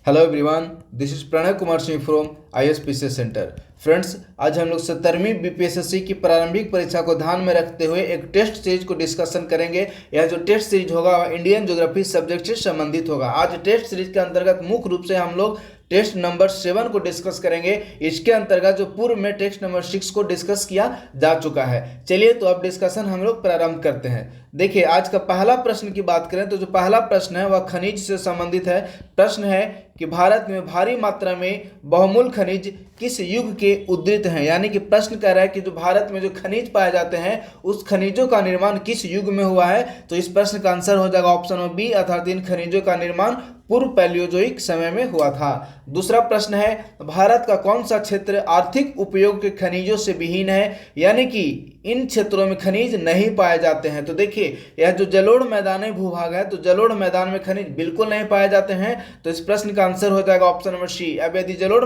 Hello everyone, this is Pranay Kumar Singh from ISPC centre. Friends, आज हम लोग 17वीं BPSSC की प्रारंभिक परीक्षा को ध्यान में रखते हुए एक टेस्ट सीरीज को डिस्कशन करेंगे। यह जो टेस्ट सीरीज होगा वह इंडियन ज्योग्राफी सब्जेक्ट से संबंधित होगा। आज टेस्ट सीरीज के अंतर्गत मुख्य रूप से हम लोग टेस्ट नंबर 7 को डिस्कस करेंगे। इसके अंतर्गत जो पूर्व में टेस्ट नंबर 6 को डिस्कस किया जा चुका है। चलिए तो अब डिस्कशन हम लोग प्रारंभ करते हैं। देखिए, आज का पहला प्रश्न की बात करें तो जो पहला प्रश्न है वह खनिज से संबंधित है। प्रश्न है कि भारत में भारी मात्रा में बहुमूल्य खनिज किस युग के उद्धृत हैं। यानी कि प्रश्न कह रहा है कि जो भारत में जो खनिज पाए जाते हैं उस खनिजों का निर्माण किस युग में हुआ है। तो इस प्रश्न का आंसर हो जाएगा ऑप्शन नंबर बी, अर्थात इन खनिजों का निर्माण पूर्व पैलियोजोइक समय में हुआ था। दूसरा प्रश्न है, भारत का कौन सा क्षेत्र आर्थिक उपयोग के खनिजों से विहीन है, यानी कि इन क्षेत्रों में खनिज नहीं पाए जाते हैं। तो देखिए, यह जो जलोढ़ मैदानी भूभाग है तो जलोढ़ मैदान में खनिज बिल्कुल नहीं पाए जाते हैं। तो इस प्रश्न का आंसर हो जाएगा ऑप्शन नंबर सी। अब यदि जलोढ़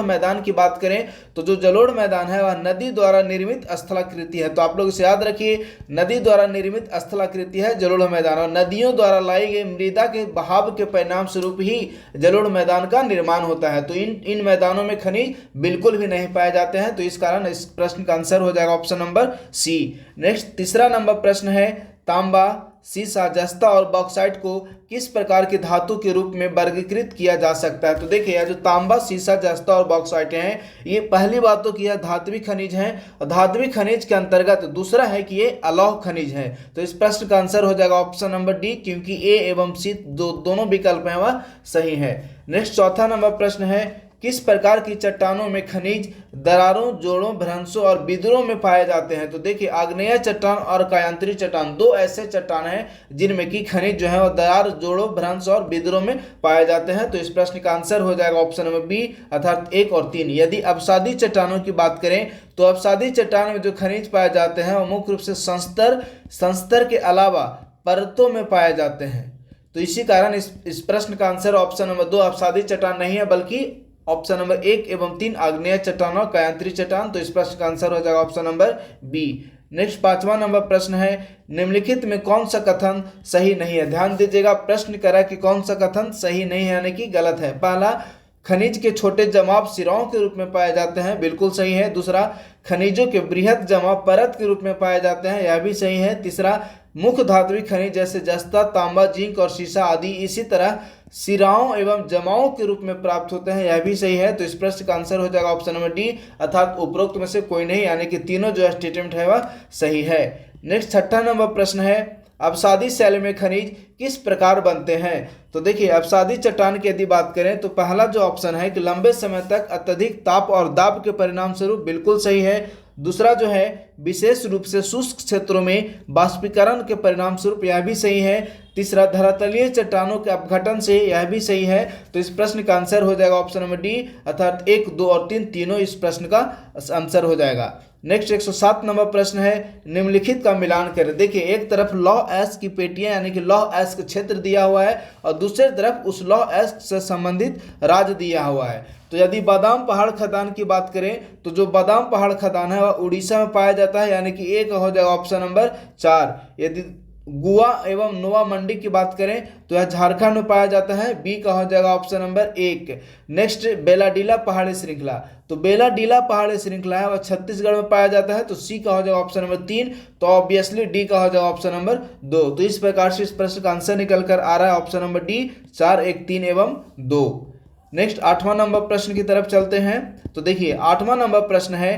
मैदान की बात करें तो जो जलोढ़ मैदान है वह नदी द्वारा निर्मित स्थलाकृति है। तो आप लोग इसे याद रखिए, नदी द्वारा निर्मित स्थलाकृति है जलोढ़ मैदान, और नदियों द्वारा लाई गई मृदा के बहाव के परिणाम स्वरूप ही जलोढ़ मैदान का निर्माण होता है। तो इन मैदानों में खनिज बिल्कुल भी नहीं पाए जाते हैं। तो इस कारण इस प्रश्न का आंसर हो जाएगा ऑप्शन नंबर सी। नेक्स्ट तीसरा नंबर प्रश्न है, तांबा, सीसा, जस्ता और बॉक्साइट को किस प्रकार की धातु के रूप में वर्गीकृत किया जा सकता है। तो देखिए, यह जो तांबा, सीसा, जस्ता और बॉक्साइट हैं, ये पहली बात तो कि यह धात्विक खनिज हैं, और धात्विक खनिज के अंतर्गत दूसरा है कि ये अलौह खनिज हैं। तो इस प्रश्न का आंसर हो जाएगा ऑप्शन नंबर डी, क्योंकि ए एवं सी दोनों विकल्प हैं वह सही है। नेक्स्ट चौथा नंबर प्रश्न है, किस प्रकार की चट्टानों में खनिज दरारों, जोड़ों, भ्रंशों और बिदरों में पाए जाते हैं। तो देखिए, आग्नेय चट्टान और कायांतरी चट्टान दो ऐसे चट्टान हैं जिनमें कि खनिज जो है वो दरार, जोड़ों, भ्रंश और बिदरों में पाए जाते हैं। तो इस प्रश्न का आंसर हो जाएगा ऑप्शन नंबर बी, अर्थात 1 और 3। यदि अवसादी चट्टानों की बात करें तो अवसादी चट्टान में जो खनिज पाए जाते हैं वो मुख्य रूप से संस्तर के अलावा परतों में पाए जाते हैं। तो इसी कारण इस प्रश्न का आंसर ऑप्शन नंबर 2 अवसादी चट्टान नहीं है, बल्कि ऑप्शन नंबर 1 एवं 3 आग्नेय चट्टान और कायांतरी चट्टान। तो इस प्रश्न का आंसर हो जाएगा ऑप्शन नंबर बी। नेक्स्ट पांचवा नंबर प्रश्न है, निम्नलिखित में कौन सा कथन सही नहीं है। ध्यान दीजिएगा, प्रश्न करा कि कौन सा कथन सही नहीं है, यानी कि गलत है। पहला, खनिज के छोटे जमाव सिराओं के रूप में पाए जाते हैं, बिल्कुल सही है। दूसरा, खनिजों के बृहद जमाव परत के रूप में पाए जाते हैं, यह भी सही है। तीसरा, मुख्य धात्विक खनिज जैसे जस्ता, तांबा, जिंक और सीसा आदि इसी तरह सिराओं एवं जमाओं के रूप में प्राप्त होते हैं, यह भी सही है। तो इस प्रश्न का आंसर हो जाएगा ऑप्शन नंबर डी, अर्थात उपरोक्त में से कोई नहीं, यानी कि तीनों जो स्टेटमेंट है वह सही है। नेक्स्ट छठा नंबर प्रश्न है, अवसादी शैल में खनिज किस प्रकार बनते हैं। तो देखिए, अवसादी चट्टान की यदि बात करें तो पहला जो ऑप्शन है कि लंबे समय तक अत्यधिक ताप और दाब के परिणाम स्वरूप, बिल्कुल सही है। दूसरा जो है विशेष रूप से शुष्क क्षेत्रों में बाष्पीकरण के परिणाम स्वरूप, यह भी सही है। तीसरा, धरातलीय चट्टानों के अपघटन से, यह भी सही है। तो इस प्रश्न का आंसर हो जाएगा ऑप्शन नंबर डी, अर्थात 1, 2 और 3 तीनों इस प्रश्न का आंसर हो जाएगा। नेक्स्ट 107 नंबर प्रश्न है, निम्नलिखित का मिलान करें। देखिए, एक तरफ लौह अयस्क की पेटियां यानी कि लौह अयस्क क्षेत्र दिया हुआ है और दूसरी तरफ उस लौह अयस्क से संबंधित राज्य दिया हुआ है। तो यदि बादाम पहाड़ खदान की बात करें तो जो बादाम पहाड़ खदान है वह उड़ीसा में पाया जाता है, यानी कि एक हो जाएगा ऑप्शन नंबर 4। यदि गुआ एवं नोवा मंडी की बात करें तो यह झारखंड में पाया जाता है, बी का हो जाएगा ऑप्शन नंबर 1। नेक्स्ट, बेलाडीला पहाड़ी श्रृंखला, तो बेलाडीला पहाड़ी श्रृंखला है वह छत्तीसगढ़ में पाया जाता है, तो सी का हो जाएगा ऑप्शन नंबर 3। तो ऑब्वियसली डी का हो जाएगा ऑप्शन नंबर 2। तो इस प्रकार से इस प्रश्न का आंसर निकल कर आ रहा है ऑप्शन नंबर डी, 4, 1, 3 एवं 2। नेक्स्ट 8वां नंबर प्रश्न की तरफ चलते हैं। तो देखिए, 8वां नंबर प्रश्न है,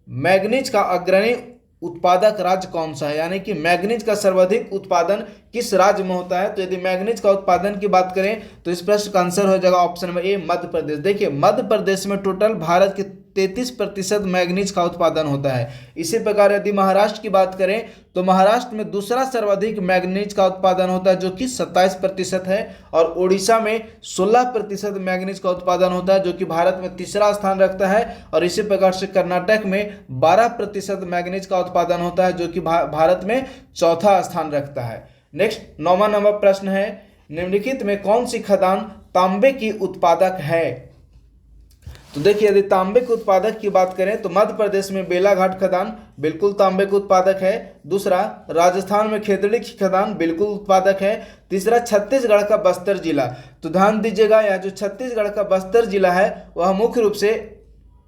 मैग्नीज का अग्रणी उत्पादक राज्य कौन सा है, यानी कि मैग्नीज का सर्वाधिक उत्पादन किस राज्य में होता है। तो यदि मैग्नीज का उत्पादन की बात करें तो इस प्रश्न का आंसर हो जाएगा option number A, Madhya Pradesh. देखिए, मध्य प्रदेश में टोटल भारत के 33% मैग्नीज का उत्पादन होता है। इसी प्रकार यदि महाराष्ट्र की बात करें तो महाराष्ट्र में दूसरा सर्वाधिक मैग्नीज का उत्पादन होता है, जो कि 27% है, और उड़ीसा में 16% मैग्नीज का उत्पादन होता है, जो कि भारत में तीसरा स्थान रखता है। और इसी प्रकार से कर्नाटक में 12% मैग्नीज का उत्पादन होता है, जो कि भारत में चौथा स्थान रखता है। नेक्स्ट 9वां नंबर प्रश्न है, निम्नलिखित में कौन सी खदान तांबे की उत्पादक है। तो देखिए यदि तांबे के उत्पादक की बात करें तो मध्य प्रदेश में बेलाघाट खदान बिल्कुल तांबे के उत्पादक है। दूसरा, राजस्थान में खेतड़ी की खदान बिल्कुल उत्पादक है। तीसरा, छत्तीसगढ़ का बस्तर जिला। तो ध्यान दीजिएगा, यह जो छत्तीसगढ़ का बस्तर जिला है वह मुख्य रूप से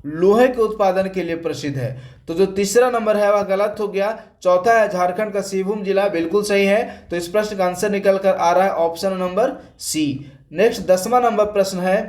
लोहे के उत्पादन के लिए प्रसिद्ध है। तो जो तीसरा नंबर है वह गलत हो गया। चौथा है झारखंड का सिंहभूम जिला, बिल्कुल सही है। तो इस प्रश्न का आंसर निकल कर आ रहा है ऑप्शन नंबर सी। नेक्स्ट 10वां नंबर प्रश्न है,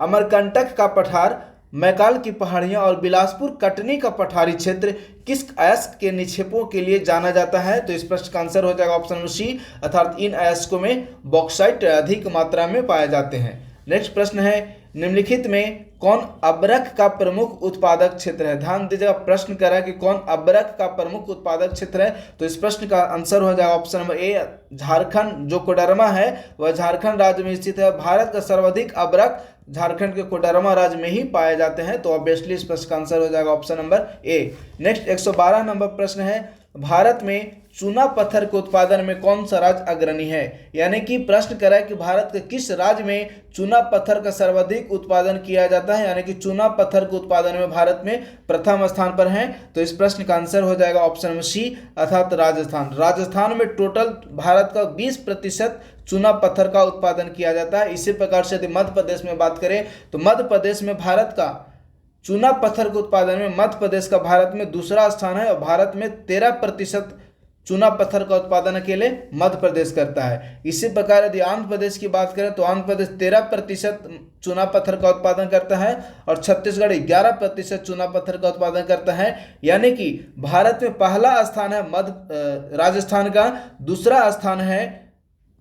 अमरकंटक का पठार, मैकाल की पहाड़ियां और बिलासपुर कटनी का पठारी क्षेत्र किस अयस्क के निक्षेपों के लिए जाना जाता है? तो इस प्रश्न का आंसर हो जाएगा ऑप्शन नंबर सी, अर्थात इन अयस्कों में बॉक्साइट अधिक मात्रा में पाए जाते हैं। नेक्स्ट प्रश्न है, निम्नलिखित में कौन अबरख का प्रमुख उत्पादक क्षेत्र है? ध्यान दीजिएगा, प्रश्न कर रहा है कि कौन अबरख का प्रमुख उत्पादक क्षेत्र है। तो इस प्रश्न का आंसर हो जाएगा ऑप्शन नंबर ए, झारखंड। जो कोडरमा है वह झारखंड राज्य में स्थित है। भारत का सर्वाधिक अबरख झारखंड के कोडरमा राज्य में ही पाए जाते हैं। तो ऑब्वियसली इस प्रश्न का आंसर हो जाएगा option number A. Next 112 number प्रश्न है, भारत में चूना पत्थर के उत्पादन में कौन सा राज्य अग्रणी है? यानी कि प्रश्न कर रहा है कि भारत के किस राज्य में चूना पत्थर का सर्वाधिक उत्पादन किया जाता है, यानी कि चूना पत्थर के उत्पादन में भारत में प्रथम स्थान पर है। तो इस प्रश्न का आंसर हो जाएगा ऑप्शन नंबर सी, अर्थात राजस्थान। राजस्थान में टोटल भारत का 20% चूना पत्थर का उत्पादन किया जाता है। इसी प्रकार से यदि मध्य प्रदेश में बात करें तो मध्य प्रदेश में भारत का चूना पत्थर के उत्पादन में मध्य प्रदेश का भारत में दूसरा स्थान है और भारत में 13% चूना पत्थर का उत्पादन अकेले मध्य प्रदेश करता है। इसी प्रकार यदि आंध्र प्रदेश की बात करें तो आंध्र प्रदेश 13% चूना पत्थर का उत्पादन करता है और छत्तीसगढ़ 11% चूना पत्थर का उत्पादन करता है। यानी कि भारत में पहला स्थान है राजस्थान का, दूसरा स्थान है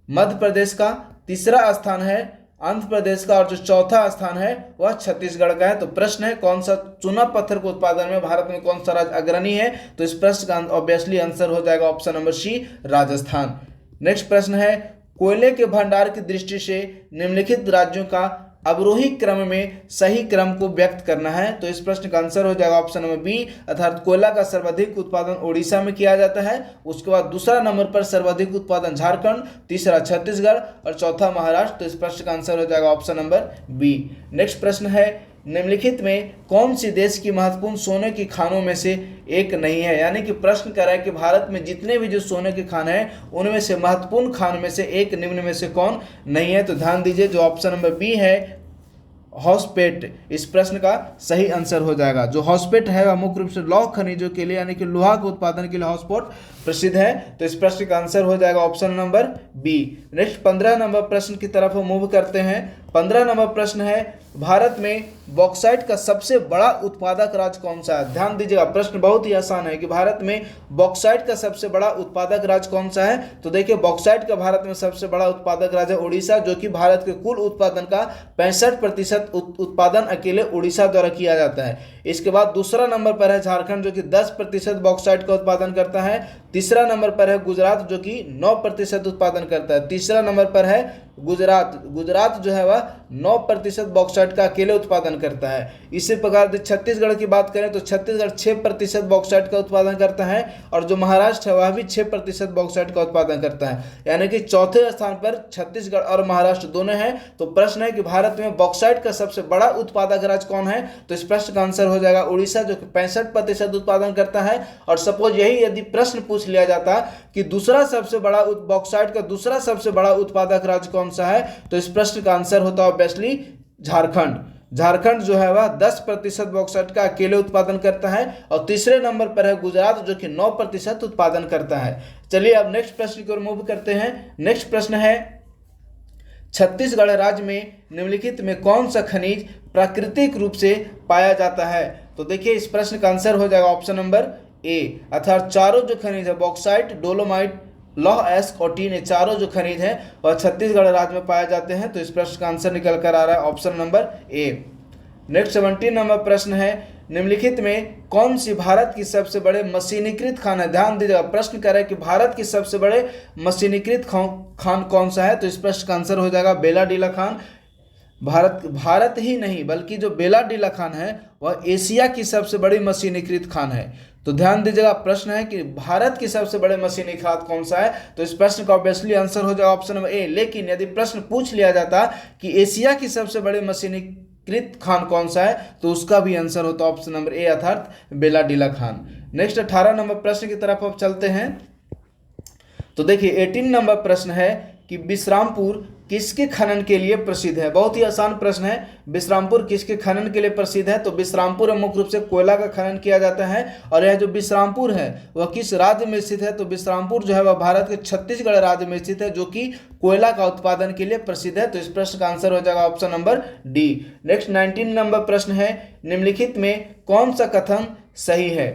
मध्य प्रदेश का, तीसरा स्थान है आंध्र प्रदेश का और जो चौथा स्थान है वह छत्तीसगढ़ का है। तो प्रश्न है कौन सा चूना पत्थर के उत्पादन में भारत में कौन सा राज्य अग्रणी है? तो इस प्रश्न का ऑब्वियसली आंसर हो जाएगा option number C, Rajasthan. Next प्रश्न है, कोयले के भंडार की दृष्टि से निम्नलिखित राज्यों का अवरोही क्रम में सही क्रम को व्यक्त करना है। तो इस प्रश्न का आंसर हो जाएगा ऑप्शन नंबर बी, अर्थात कोयला का सर्वाधिक उत्पादन ओडिशा में किया जाता है। उसके बाद दूसरा नंबर पर सर्वाधिक उत्पादन झारखंड, तीसरा छत्तीसगढ़ और चौथा महाराष्ट्र। तो इस प्रश्न का आंसर हो जाएगा ऑप्शन नंबर बी। नेक्स्ट प्रश्न है, निम्नलिखित में कौन सी देश की महत्वपूर्ण सोने की खानों में से एक नहीं है? यानी कि प्रश्न कर रहा है कि भारत में जितने भी जो सोने के खान हैं उनमें से महत्वपूर्ण खान में से एक निम्न में से कौन नहीं है? तो ध्यान दीजिए, जो ऑप्शन नंबर बी है हॉस्पेट, इस प्रश्न का सही आंसर हो जाएगा। जो हॉस्पेट है वह मुख्य रूप से लौह खनिजों के लिए यानी कि लोहा के उत्पादन के लिए हॉस्पेट प्रसिद्ध है। तो इस प्रश्न का आंसर हो जाएगा option number B. Next 15 number प्रश्न की तरफ हम मूव करते हैं। 15 नंबर प्रश्न है, भारत में बॉक्साइट का सबसे बड़ा उत्पादक राज्य कौन सा है? ध्यान दीजिएगा, प्रश्न बहुत ही आसान है कि भारत में बॉक्साइट का सबसे बड़ा उत्पादक राज्य कौन सा है? तो देखिए, बॉक्साइट का भारत में सबसे बड़ा उत्पादक राज्य उड़ीसा, जो कि भारत के कुल उत्पादन का 65% उत्पादन अकेले उड़ीसा द्वारा किया जाता है। इसके बाद दूसरा नंबर पर है झारखंड, जो कि 10% बॉक्साइट का उत्पादन करता है। तीसरा नंबर पर है गुजरात, जो कि 9% उत्पादन करता है। तीसरा नंबर पर है गुजरात जो है वह 9% बॉक्साइट का अकेले उत्पादन करता है। इसी प्रकार छत्तीसगढ़ की बात करें तो छत्तीसगढ़ 6% बॉक्साइट का उत्पादन करता है और जो महाराष्ट्र है वह भी 6% बॉक्साइट का उत्पादन करता है। यानी कि चौथे स्थान पर छत्तीसगढ़ और महाराष्ट्र दोनों हैं। तो प्रश्न है कि भारत में बॉक्साइट का सबसे बड़ा उत्पादक राज्य कौन है? तो इस प्रश्न का आंसर हो जाएगा उड़ीसा, जो कि 65% उत्पादन करता है। और सपोज यही यदि प्रश्न पूछ लिया जाता कि दूसरा सबसे बड़ा बॉक्साइट का दूसरा सबसे बड़ा उत्पादक राज्य कौन सा है, तो इस प्रश्न का आंसर होता है ऑब्वियसली झारखंड। झारखंड जो है वह 10% बॉक्साइट का अकेले उत्पादन करता है और तीसरे नंबर पर है गुजरात, जो कि 9% उत्पादन करता है। चलिए अब नेक्स्ट प्रश्न की ओर मूव करते हैं। नेक्स्ट प्रश्न है, छत्तीसगढ़ राज्य में निम्नलिखित में कौन सा खनिज प्राकृतिक रूप से पाया जाता है? तो देखिए, इस प्रश्न का आंसर हो जाएगा ऑप्शन नंबर ए, अर्थात चारों जो खनिज है बॉक्साइट, डोलोमाइट, लौह अयस्क और टीन, ये चारों जो खनिज हैं वह छत्तीसगढ़ राज्य में पाए जाते हैं। तो इस प्रश्न का आंसर निकल कर आ रहा है option number A. Next 17 number प्रश्न है, निम्नलिखित में कौन सी भारत की सबसे बड़े मशीनीकृत खान है? ध्यान दीजिएगा, प्रश्न कर रहा है कि भारत की सबसे बड़े मशीनीकृत खान कौन सा है? तो इस प्रश्न का आंसर हो जाएगा बेलाडीला खान। भारत ही नहीं बल्कि जो बेलाडीला खान है वह एशिया की सबसे बड़ी मशीनीकृत खान है। तो ध्यान दीजिएगा, प्रश्न है कि भारत की सबसे बड़े मशीनी खाद कौन सा है? तो इस प्रश्न का ऑब्वियसली आंसर हो जाएगा ऑप्शन नंबर ए। लेकिन यदि प्रश्न पूछ लिया जाता कि एशिया की सबसे बड़ी मशीनी कृत खान कौन सा है, तो उसका भी आंसर होता है ऑप्शन नंबर ए अर्थात बेलाडीला खान। नेक्स्ट 18 नंबर प्रश्न की तरफ अब चलते हैं। तो देखिए 18 नंबर प्रश्न है कि विश्रामपुर किसके खनन के लिए प्रसिद्ध है। बहुत ही आसान प्रश्न है, विश्रामपुर किसके खनन के लिए प्रसिद्ध है। तो विश्रामपुर में मुख्य रूप से कोयला का खनन किया जाता है। और यह जो विश्रामपुर है वह किस राज्य में स्थित है, तो विश्रामपुर जो है वह भारत के छत्तीसगढ़ राज्य में स्थित है, जो कि कोयला का उत्पादन के लिए प्रसिद्ध है। तो इस प्रश्न का आंसर हो जाएगा option number D. Next 19 number प्रश्न है, निम्नलिखित में कौन सा कथन सही है।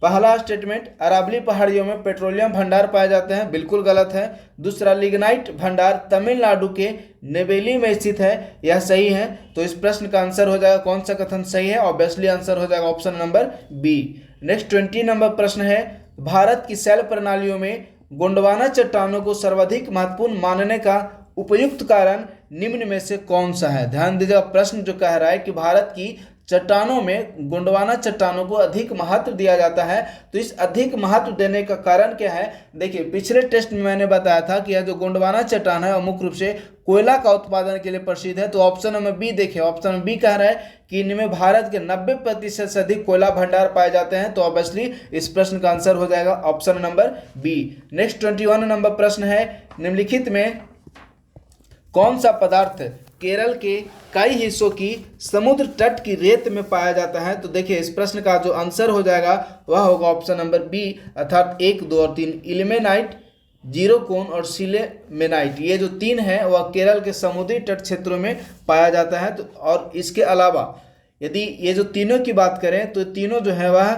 पहला स्टेटमेंट, अरावली पहाड़ियों में पेट्रोलियम भंडार पाए जाते हैं, बिल्कुल गलत है। दूसरा, लिग्नाइट भंडार तमिलनाडु के नेवेली में स्थित है, यह सही है। तो इस प्रश्न का आंसर हो जाएगा कौन सा कथन सही है, ऑब्वियसली आंसर हो जाएगा option number B. Next 20 number प्रश्न है, भारत की शैल प्रणालियों में गोंडवाना चट्टानों को सर्वाधिक महत्वपूर्ण मानने का उपयुक्त कारण निम्न में से कौन सा है। ध्यान दीजिएगा, प्रश्न जो कह रहा है कि भारत की चट्टानों में गोंडवाना चट्टानों को अधिक महत्व दिया जाता है, तो इस अधिक महत्व देने का कारण क्या है। देखिए पिछले टेस्ट में मैंने बताया था कि यह जो गोंडवाना चट्टान है वह मुख्य रूप से कोयला का उत्पादन के लिए प्रसिद्ध है। तो ऑप्शन नंबर बी देखिए, ऑप्शन नंबर बी कह रहा है कि इनमें भारत के 90% से अधिक कोयला भंडार पाए जाते हैं। तो ऑब्वियसली इस प्रश्न का आंसर हो जाएगा option number B. Next 21 number प्रश्न है, निम्नलिखित में कौन सा पदार्थ केरल के कई हिस्सों की समुद्र तट की रेत में पाया जाता है। तो देखिए इस प्रश्न का जो आंसर हो जाएगा वह होगा ऑप्शन नंबर बी अर्थात 1, 2 और 3, इल्मेनाइट, जीरोकोन और सिलेमेनाइट। ये जो 3 है वह केरल के समुद्री तट क्षेत्रों में पाया जाता है। तो और इसके अलावा यदि ये जो तीनों की बात करें तो तीनों जो है वह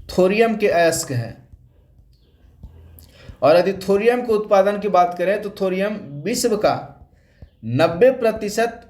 थोरियम के अयस्क हैं। और यदि थोरियम के उत्पादन की बात करें तो थोरियम विश्व का 90%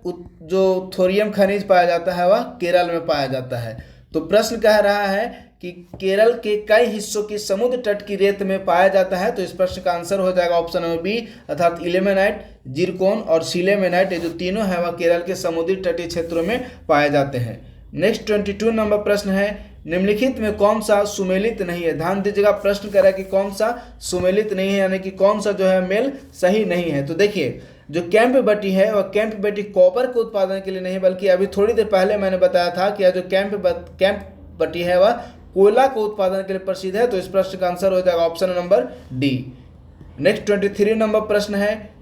जो थोरियम खनिज पाया जाता है वह केरल में पाया जाता है। तो प्रश्न कह रहा है कि केरल के कई हिस्सों की समुद्र तट की रेत में पाया जाता है। तो इस प्रश्न का आंसर हो जाएगा ऑप्शन नंबर बी अर्थात इल्मेनाइट, जिरकोन और सिलेमेनाइट। ये जो तीनों है वह केरल के समुद्री तटीय क्षेत्रों में पाए जाते हैं। नेक्स्ट 22 नंबर प्रश्न है, निम्नलिखित में कौन सा सुमेलित नहीं है। ध्यान दीजिएगा, प्रश्न कर रहा है कि कौन सा सुमेलित नहीं है, यानी कि कौन सा जो है मेल सही नहीं है। तो देखिए जो कैंप बटी है वह कैंप बटी कॉपर के उत्पादन के लिए नहीं, बल्कि अभी थोड़ी देर पहले मैंने बताया था कि यह जो कैंप बटी है वह कोयला के उत्पादन के लिए प्रसिद्ध है। तो इस प्रश्न का आंसर हो जाएगा option number D. Next 23 number प्रश्न है,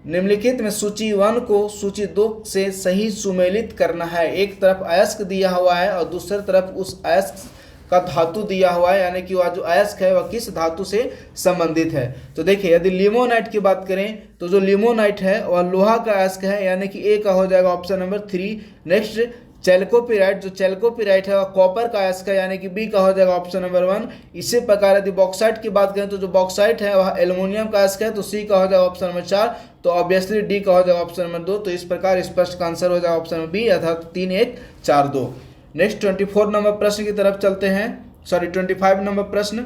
निम्नलिखित में सूची 1 को सूची 2 से सही सुमेलित करना है। एक तरफ अयस्क दिया हुआ है और दूसरी तरफ उस अयस्क का धातु दिया हुआ है, यानी कि वह जो अयस्क है वह किस धातु से संबंधित है। तो देखिए यदि लिमोनाइट की बात करें तो जो लिमोनाइट है वह लोहा का अयस्क है, यानी कि ए का हो जाएगा ऑप्शन नंबर 3। नेक्स्ट चैल्कोपिराइट, जो चैल्कोपिराइट है वह कॉपर का अयस्क है, यानी कि बी का हो जाएगा ऑप्शन नंबर 1। इसी प्रकार यदि बॉक्साइट की बात करें तो जो बॉक्साइट है वह एल्युमिनियम का अयस्क है, तो सी का हो जाएगा ऑप्शन नंबर 4। तो ऑब्वियसली डी का हो जाएगा ऑप्शन नंबर 2। तो इस प्रकार इस प्रश्न का आंसर हो जाएगा ऑप्शन नंबर बी अर्थात 3, 1, 4, 2। नेक्स्ट 24 नंबर प्रश्न की तरफ चलते हैं, 25 नंबर प्रश्न,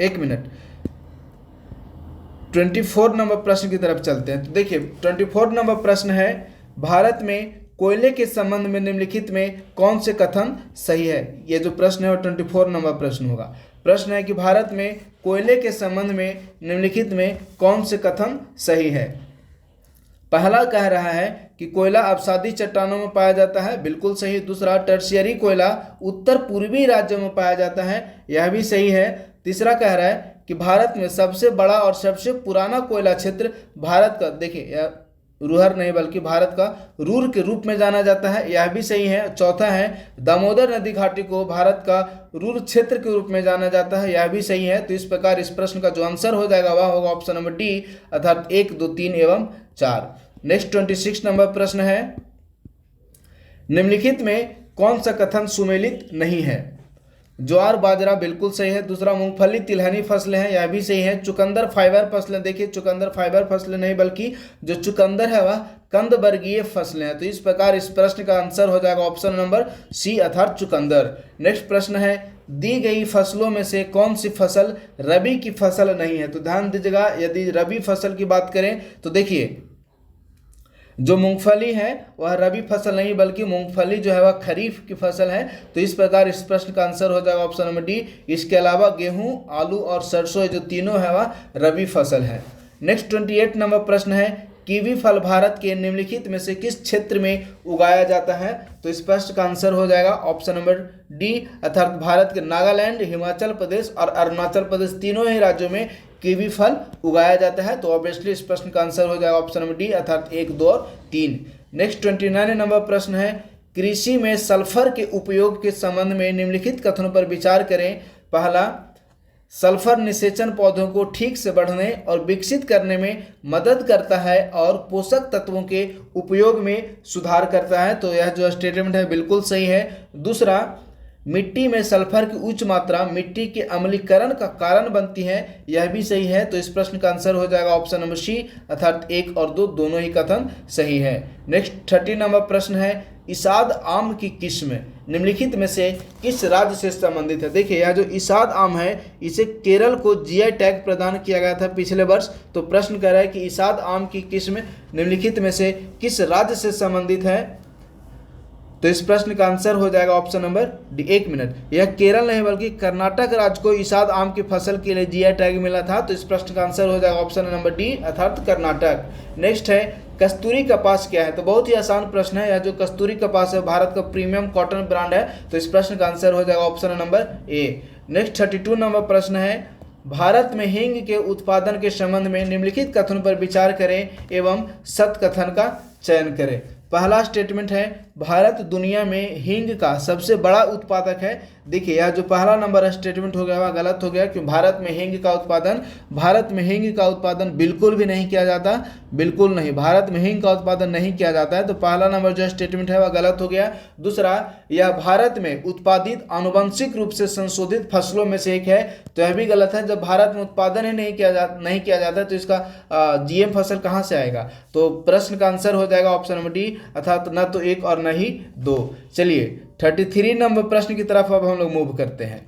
1 मिनट, 24 नंबर प्रश्न की तरफ चलते हैं। तो देखिए 24 नंबर प्रश्न है, भारत में कोयले के संबंध में निम्नलिखित में कौन से कथन सही है। ये जो प्रश्न है वो 24 नंबर प्रश्न होगा। प्रश्न है कि भारत में कोयले के संबंध में निम्नलिखित में कौन से कथन सही है। पहला कह रहा है कि कोयला अवसादी चट्टानों में पाया जाता है, बिल्कुल सही। दूसरा, टर्शियरी कोयला उत्तर पूर्वी राज्यों में पाया जाता है, यह भी सही है। तीसरा कह रहा है कि भारत में सबसे बड़ा और सबसे पुराना कोयला क्षेत्र भारत का, देखिए रूहर नहीं बल्कि भारत का रूर के रूप में जाना जाता है, यह भी सही है। चौथा है, दामोदर नदी घाटी को भारत का रूर क्षेत्र के रूप में जाना जाता है, यह भी सही है। तो इस प्रकार इस प्रश्न का जो आंसर हो जाएगा वह होगा ऑप्शन नंबर डी अर्थात 1, 2, 3 एवं 4। नेक्स्ट 26 नंबर प्रश्न है, निम्नलिखित में कौन सा कथन सुमेलित नहीं है। ज्वार बाजरा बिल्कुल सही है। दूसरा, मूंगफली तिलहनी फसलें हैं, यह भी सही है। चुकंदर फाइबर फसलें, देखिए चुकंदर फाइबर फसलें नहीं बल्कि जो चुकंदर है वह कंद वर्गीय फसलें हैं। तो इस प्रकार इस प्रश्न का आंसर हो जाएगा ऑप्शन नंबर सी अर्थात चुकंदर। नेक्स्ट प्रश्न है, दी गई फसलों में से कौन सी फसल रबी की फसल नहीं है। तो ध्यान दीजिएगा, यदि रबी फसल की बात करें तो देखिए जो मूंगफली है वह रबी फसल नहीं बल्कि मूंगफली जो है वह खरीफ की फसल है। तो इस प्रकार इस प्रश्न का आंसर हो जाएगा ऑप्शन नंबर डी। इसके अलावा गेहूं, आलू और सरसों जो तीनों है वह रबी फसल है। नेक्स्ट 28 नंबर प्रश्न है, कीवी फल भारत के निम्नलिखित में से किस क्षेत्र में उगाया जाता है? तो इस प्रश्न का आंसर हो जाएगा ऑप्शन नंबर डी, अर्थात भारत के नागालैंड, हिमाचल प्रदेश और अरुणाचल प्रदेश तीनों ही राज्यों में कीवी फल उगाया जाता है। तो ऑब्वियसली इस प्रश्न का आंसर हो जाएगा ऑप्शन नंबर डी, अर्थात 1, 2 और 3। नेक्स्ट 29 नंबर प्रश्न है, कृषि में सल्फर के उपयोग के संबंध में निम्नलिखित कथनों पर विचार करें। पहला, सल्फर निषेचन पौधों को ठीक से बढ़ने और विकसित करने में मदद करता है और पोषक तत्वों के उपयोग में सुधार करता है। तो यह जो स्टेटमेंट है बिल्कुल सही है। दूसरा, मिट्टी में सल्फर की उच्च मात्रा मिट्टी के अम्लीकरण का कारण बनती है, यह भी सही है। तो इस प्रश्न का आंसर हो जाएगा ऑप्शन नंबर सी, अर्थात 1 और 2 दोनों ही कथन सही है। नेक्स्ट 30 नंबर प्रश्न है, इसाद आम की किस्म निम्नलिखित में से किस राज्य से संबंधित है? देखिए, यह जो इसाद आम है इसे केरल को जीआई टैग प्रदान किया गया था पिछले वर्ष। तो प्रश्न कह रहा है कि इसाद आम की किस्म निम्नलिखित में से किस राज्य से संबंधित है? तो इस प्रश्न का आंसर हो जाएगा ऑप्शन नंबर डी। 1 मिनट, यह केरल नहीं बल्कि कर्नाटक राज्य को इसाद आम की फसल के लिए जीआई टैग मिला था। तो इस प्रश्न का आंसर हो जाएगा ऑप्शन नंबर डी, अर्थात कर्नाटक। नेक्स्ट है, कस्तूरी कपास क्या है? तो बहुत ही आसान प्रश्न है। यह जो कस्तूरी कपास है भारत का प्रीमियम कॉटन ब्रांड है। तो इस प्रश्न का आंसर हो जाएगा option number A. Next 32 number प्रश्न है, भारत में हींग के उत्पादन के संबंध में निम्नलिखित कथनों पर विचार करें एवं सत्य कथन का चयन करें। पहला स्टेटमेंट है, भारत दुनिया में हींग का सबसे बड़ा उत्पादक है। देखिए, यह जो पहला नंबर स्टेटमेंट हो गया वह गलत हो गया, क्योंकि भारत में हींग का उत्पादन बिल्कुल भी नहीं किया जाता, बिल्कुल नहीं, भारत में हींग का उत्पादन नहीं किया जाता है। तो पहला नंबर जो स्टेटमेंट है वह गलत हो गया। दूसरा, यह भारत में उत्पादित आनुवंशिक रूप से संशोधित फसलों में से एक है। तो यह भी गलत है। जब भारत में उत्पादन ही नहीं किया जाता तो इसका जीएम फसल कहाँ से आएगा? तो प्रश्न का आंसर हो जाएगा ऑप्शन नंबर डी, अर्थात न तो 1 और न ही 2। चलिए 33 नंबर प्रश्न की तरफ अब हम लोग मूव करते हैं।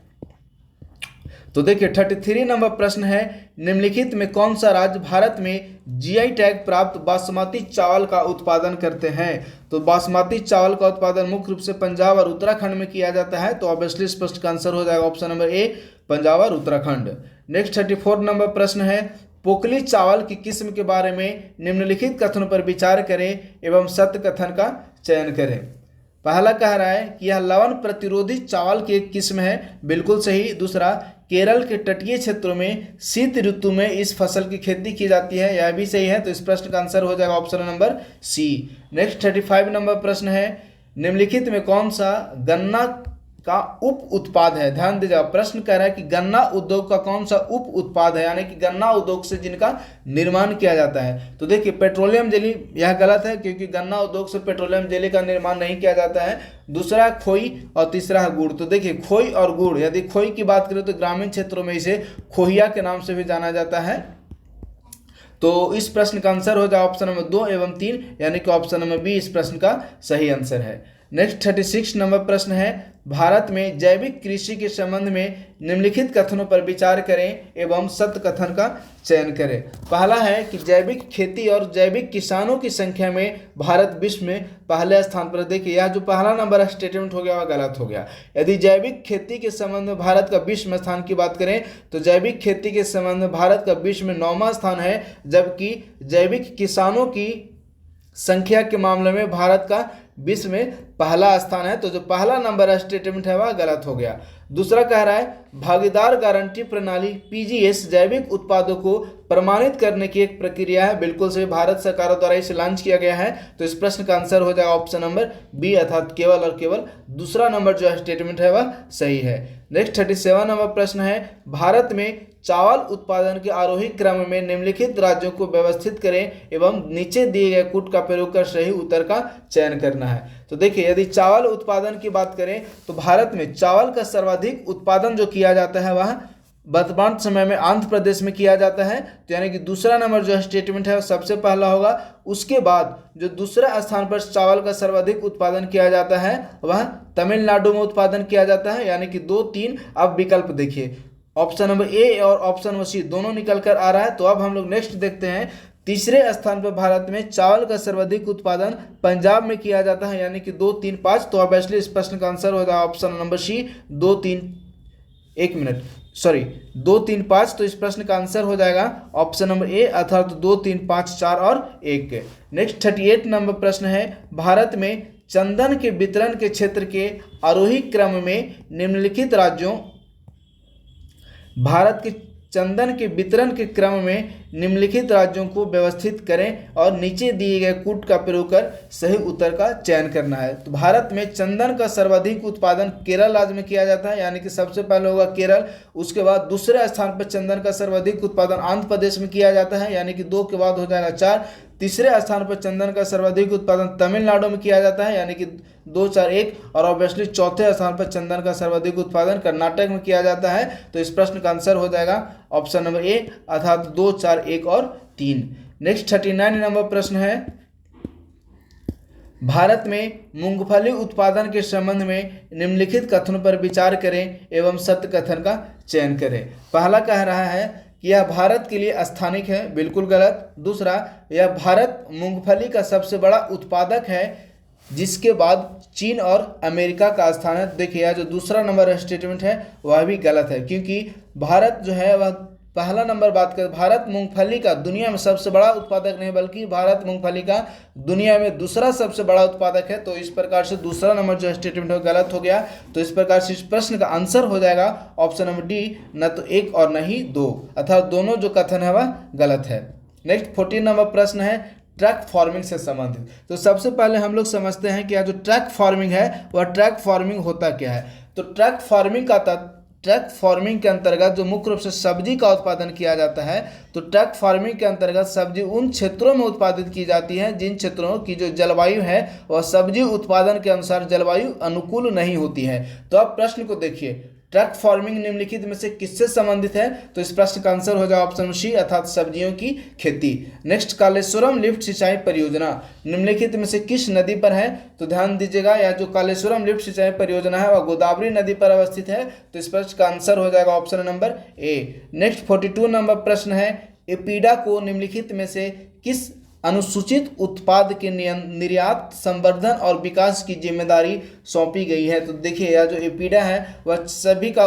तो देखिए 33 नंबर प्रश्न है, निम्नलिखित में कौन सा राज्य भारत में जीआई टैग प्राप्त बासमती चावल का उत्पादन करते हैं? तो बासमती चावल का उत्पादन मुख्य रूप से पंजाब और उत्तराखंड में किया जाता है। तो ऑब्वियसली इस प्रश्न का आंसर हो जाएगा ऑप्शन नंबर ए, पंजाब और उत्तराखंड। नेक्स्ट 34 नंबर प्रश्न है, पोकली चावल की किस्म के बारे में निम्नलिखित कथनों पर विचार करें एवं सत्य कथन का चयन करें। पहला कह रहा है कि यह लवण प्रतिरोधी चावल की एक किस्म है, बिल्कुल सही। दूसरा, केरल के तटीय क्षेत्रों में शीत ऋतु में इस फसल की खेती की जाती है, यह भी सही है। तो इस प्रश्न का आंसर हो जाएगा option number C. Next 35 number प्रश्न है, निम्नलिखित में कौन सा गन्ना का उप उत्पाद है? ध्यान दीजिए, प्रश्न कह रहा है कि गन्ना उद्योग का कौन सा उप उत्पाद है, यानी कि गन्ना उद्योग से जिनका निर्माण किया जाता है। तो देखिए पेट्रोलियम जेली, यह गलत है क्योंकि गन्ना उद्योग से पेट्रोलियम जेली का निर्माण नहीं किया जाता है। दूसरा खोई और तीसरा है गुड़। तो देखिए खोई और गुड़, यदि खोई की बात करें तो ग्रामीण क्षेत्रों में इसे खोहिया के नाम से भी जाना जाता है। तो इस प्रश्न का आंसर हो जाए ऑप्शन नंबर 2 एवं 3, यानी कि ऑप्शन नंबर बी इस प्रश्न का सही आंसर है। नेक्स्ट 36 नंबर प्रश्न है, भारत में जैविक कृषि के संबंध में निम्नलिखित कथनों पर विचार करें एवं सत्य कथन का चयन करें। पहला है कि जैविक खेती और जैविक किसानों की संख्या में भारत विश्व में पहले स्थान पर। देखिए यह जो पहला नंबर स्टेटमेंट हो गया वह गलत हो गया। यदि जैविक खेती के संबंध में भारत का विश्व में स्थान की बात करें तो जैविक खेती के संबंध में भारत का विश्व में 9वां स्थान है, जबकि जैविक किसानों की संख्या के मामले में भारत का विश्व में पहला स्थान है। तो जो पहला नंबर स्टेटमेंट है वह गलत हो गया। दूसरा कह रहा है भागीदार गारंटी प्रणाली पीजीएस जैविक उत्पादों को प्रमाणित करने की एक प्रक्रिया है, बिल्कुल सही, भारत सरकार द्वारा इसे लॉन्च किया गया है। तो इस प्रश्न का आंसर हो जाएगा ऑप्शन नंबर बी, अर्थात केवल और केवल दूसरा नंबर जो स्टेटमेंट है वह सही है। नेक्स्ट 37 नंबर प्रश्न है, भारत में चावल उत्पादन के आरोही क्रम में निम्नलिखित राज्यों को व्यवस्थित करें एवं नीचे दिए गए कूट का प्रयोग कर सही उत्तर का चयन करना है। तो देखिए यदि चावल उत्पादन की बात करें तो भारत में चावल का सर्वाधिक उत्पादन जो किया जाता है वह वर्तमान समय में आंध्र प्रदेश में किया जाता है। तो यानी कि दूसरा नंबर जो स्टेटमेंट है वो सबसे पहला होगा। उसके बाद जो दूसरा स्थान पर चावल का सर्वाधिक उत्पादन किया जाता है वह तमिलनाडु में उत्पादन किया जाता है, यानी कि 2, 3। अब विकल्प देखिए, ऑप्शन नंबर ए और ऑप्शन नंबर सी दोनों निकल कर आ रहा है। तो अब हम लोग नेक्स्ट देखते हैं, तीसरे स्थान पर भारत में चावल का सर्वाधिक उत्पादन पंजाब में किया जाता है, यानी कि 2, 3, 5। तो ऑब्वियसली इस प्रश्न का आंसर हो जाएगा option number C, 2, 3। 1 minute, sorry 2, 3, 5। तो इस प्रश्न का आंसर हो जाएगा ऑप्शन नंबर ए अर्थात 2, 3, 5, 4 और 1। नेक्स्ट 38 नंबर प्रश्न है, भारत में चंदन के वितरण के क्षेत्र के आरोही क्रम में निम्नलिखित राज्यों भारत के चंदन के वितरण के क्रम में निम्नलिखित राज्यों को व्यवस्थित करें और नीचे दिए गए कूट का प्रयोग कर सही उत्तर का चयन करना है। तो भारत में चंदन का सर्वाधिक उत्पादन केरल राज्य में किया जाता है, यानी कि सबसे पहले होगा केरल। उसके बाद दूसरे स्थान पर चंदन का सर्वाधिक उत्पादन आंध्र प्रदेश में किया जाता है, यानी कि 2 के बाद हो जाएगा 4। तीसरे स्थान पर चंदन का सर्वाधिक उत्पादन तमिलनाडु में किया जाता है, यानी कि 2, 4, 1। और ऑब्वियसली चौथे स्थान पर चंदन का सर्वाधिक उत्पादन कर्नाटक में किया जाता है। तो इस प्रश्न का आंसर हो जाएगा ऑप्शन नंबर ए अर्थात 2, 4, 1 और 3। नेक्स्ट 39 नंबर प्रश्न है, भारत में मूंगफली उत्पादन के संबंध में निम्नलिखित कथनों पर विचार करें एवं सत्य कथन का चयन करें। पहला कह रहा है कि यह भारत के लिए स्थानिक है, बिल्कुल गलत। दूसरा, यह भारत मूंगफली का सबसे बड़ा उत्पादक है, जिसके बाद चीन और अमेरिका का स्थान है। देखिए यह जो दूसरा नंबर स्टेटमेंट है वह भी गलत है, क्योंकि भारत जो है वह पहला नंबर बात कर, भारत मूंगफली का दुनिया में सबसे बड़ा उत्पादक नहीं, बल्कि भारत मूंगफली का दुनिया में दूसरा सबसे बड़ा उत्पादक है। तो इस प्रकार से दूसरा नंबर जो स्टेटमेंट है गलत हो गया। तो इस प्रकार से इस प्रश्न का आंसर हो जाएगा ऑप्शन नंबर डी, न तो 1 और न ही 2, अर्थात दोनों जो कथन है वह गलत है। नेक्स्ट 14 नंबर प्रश्न है, ट्रक फार्मिंग से संबंधित। तो सबसे पहले हम लोग समझते हैं कि यह जो ट्रक फार्मिंग है वह ट्रक फार्मिंग होता क्या है। तो ट्रक फार्मिंग के अंतर्गत जो मुख्य रूप से सब्जी का उत्पादन किया जाता है, तो ट्रक फार्मिंग के अंतर्गत सब्जी उन क्षेत्रों में उत्पादित की जाती है जिन क्षेत्रों की जो जलवायु है वह सब्जी उत्पादन के अनुसार जलवायु अनुकूल नहीं होती है। तो अब प्रश्न को देखिए, ट्रक फार्मिंग निम्नलिखित में से किससे संबंधित है। तो इस प्रश्न का आंसर हो जाएगा ऑप्शन सी अर्थात सब्जियों की खेती। नेक्स्ट, कालेश्वरम लिफ्ट सिंचाई परियोजना निम्नलिखित में से किस नदी पर है। तो ध्यान दीजिएगा, यह जो कालेश्वरम लिफ्ट सिंचाई परियोजना है वह गोदावरी नदी पर अवस्थित है। तो इस प्रश्न का आंसर हो जाएगा option number A. Next 42 number प्रश्न है, एपीडा को निम्नलिखित में से किस अनुसूचित उत्पाद के निर्यात, संवर्धन और विकास की जिम्मेदारी सौंपी गई है। तो देखिए यह जो एपीडा है वह सभी का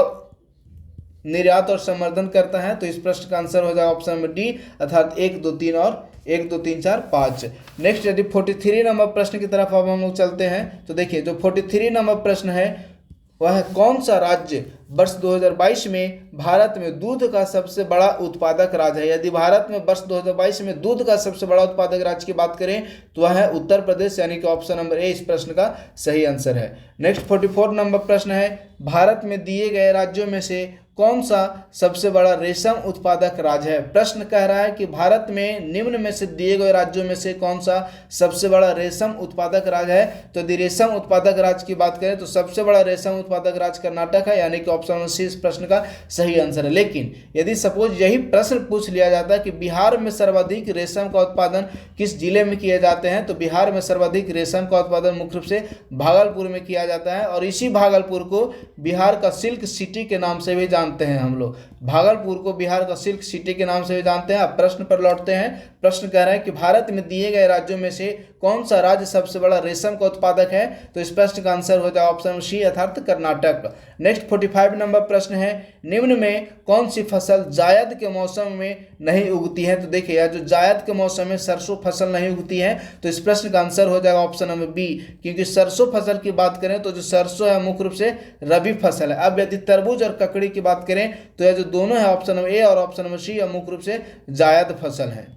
निर्यात और संवर्धन करता है। तो इस प्रश्न का आंसर हो जाएगा ऑप्शन नंबर डी अर्थात 1, 2, 3 और 1, 2, 3, 4, 5। नेक्स्ट यदि 43 नंबर प्रश्न की तरफ अब हम लोग चलते हैं, तो देखिए जो 43 नंबर प्रश्न है वह कौन सा राज्य वर्ष 2022 में भारत में दूध का सबसे बड़ा उत्पादक राज्य है। यदि भारत में वर्ष 2022 में दूध का सबसे बड़ा उत्पादक राज्य की बात करें तो वह है उत्तर प्रदेश, यानी कि ऑप्शन नंबर ए इस प्रश्न का सही आंसर है। नेक्स्ट 44 नंबर प्रश्न है, भारत में दिए गए राज्यों में से कौन सा सबसे बड़ा रेशम उत्पादक राज्य है। प्रश्न कह रहा है कि भारत में निम्न में से दिए गए राज्यों में से कौन सा सबसे बड़ा रेशम उत्पादक राज्य है। तो यदि रेशम उत्पादक राज्य की बात करें तो सबसे बड़ा रेशम उत्पादक राज्य कर्नाटक है, यानी कि ऑप्शन सी इस प्रश्न का सही आंसर है। लेकिन यदि सपोज यही प्रश्न पूछ लिया जाता है कि बिहार में सर्वाधिक रेशम का उत्पादन किस जिले में किए जाते हैं, तो बिहार में सर्वाधिक रेशम का उत्पादन मुख्य रूप से भागलपुर में किया जाता है, और इसी भागलपुर को बिहार का सिल्क सिटी के नाम से भी जानते हैं। हम लोग भागलपुर को बिहार का सिल्क सिटी के नाम से भी जानते हैं। अब प्रश्न पर लौटते हैं। प्रश्न कह रहा है कि भारत में दिए गए राज्यों में से कौन सा राज्य सबसे बड़ा रेशम का उत्पादक है। तो इस प्रश्न का आंसर हो जाएगा ऑप्शन सी अर्थात कर्नाटक। नेक्स्ट 45 नंबर प्रश्न है, निम्न में कौन सी फसल जायद के मौसम में नहीं उगती है। तो देखिए यह जो जायद के मौसम में सरसों फसल नहीं उगती है, तो इस प्रश्न का आंसर हो जाएगा ऑप्शन नंबर बी, क्योंकि सरसों फसल की बात करें तो जो सरसों है मुख्य रूप से रबी फसल है। अब यदि तरबूज और ककड़ी की बात करें तो यह जो दोनों है ऑप्शन नंबर ए और ऑप्शन नंबर सी मुख्य रूप से जायद फसल है।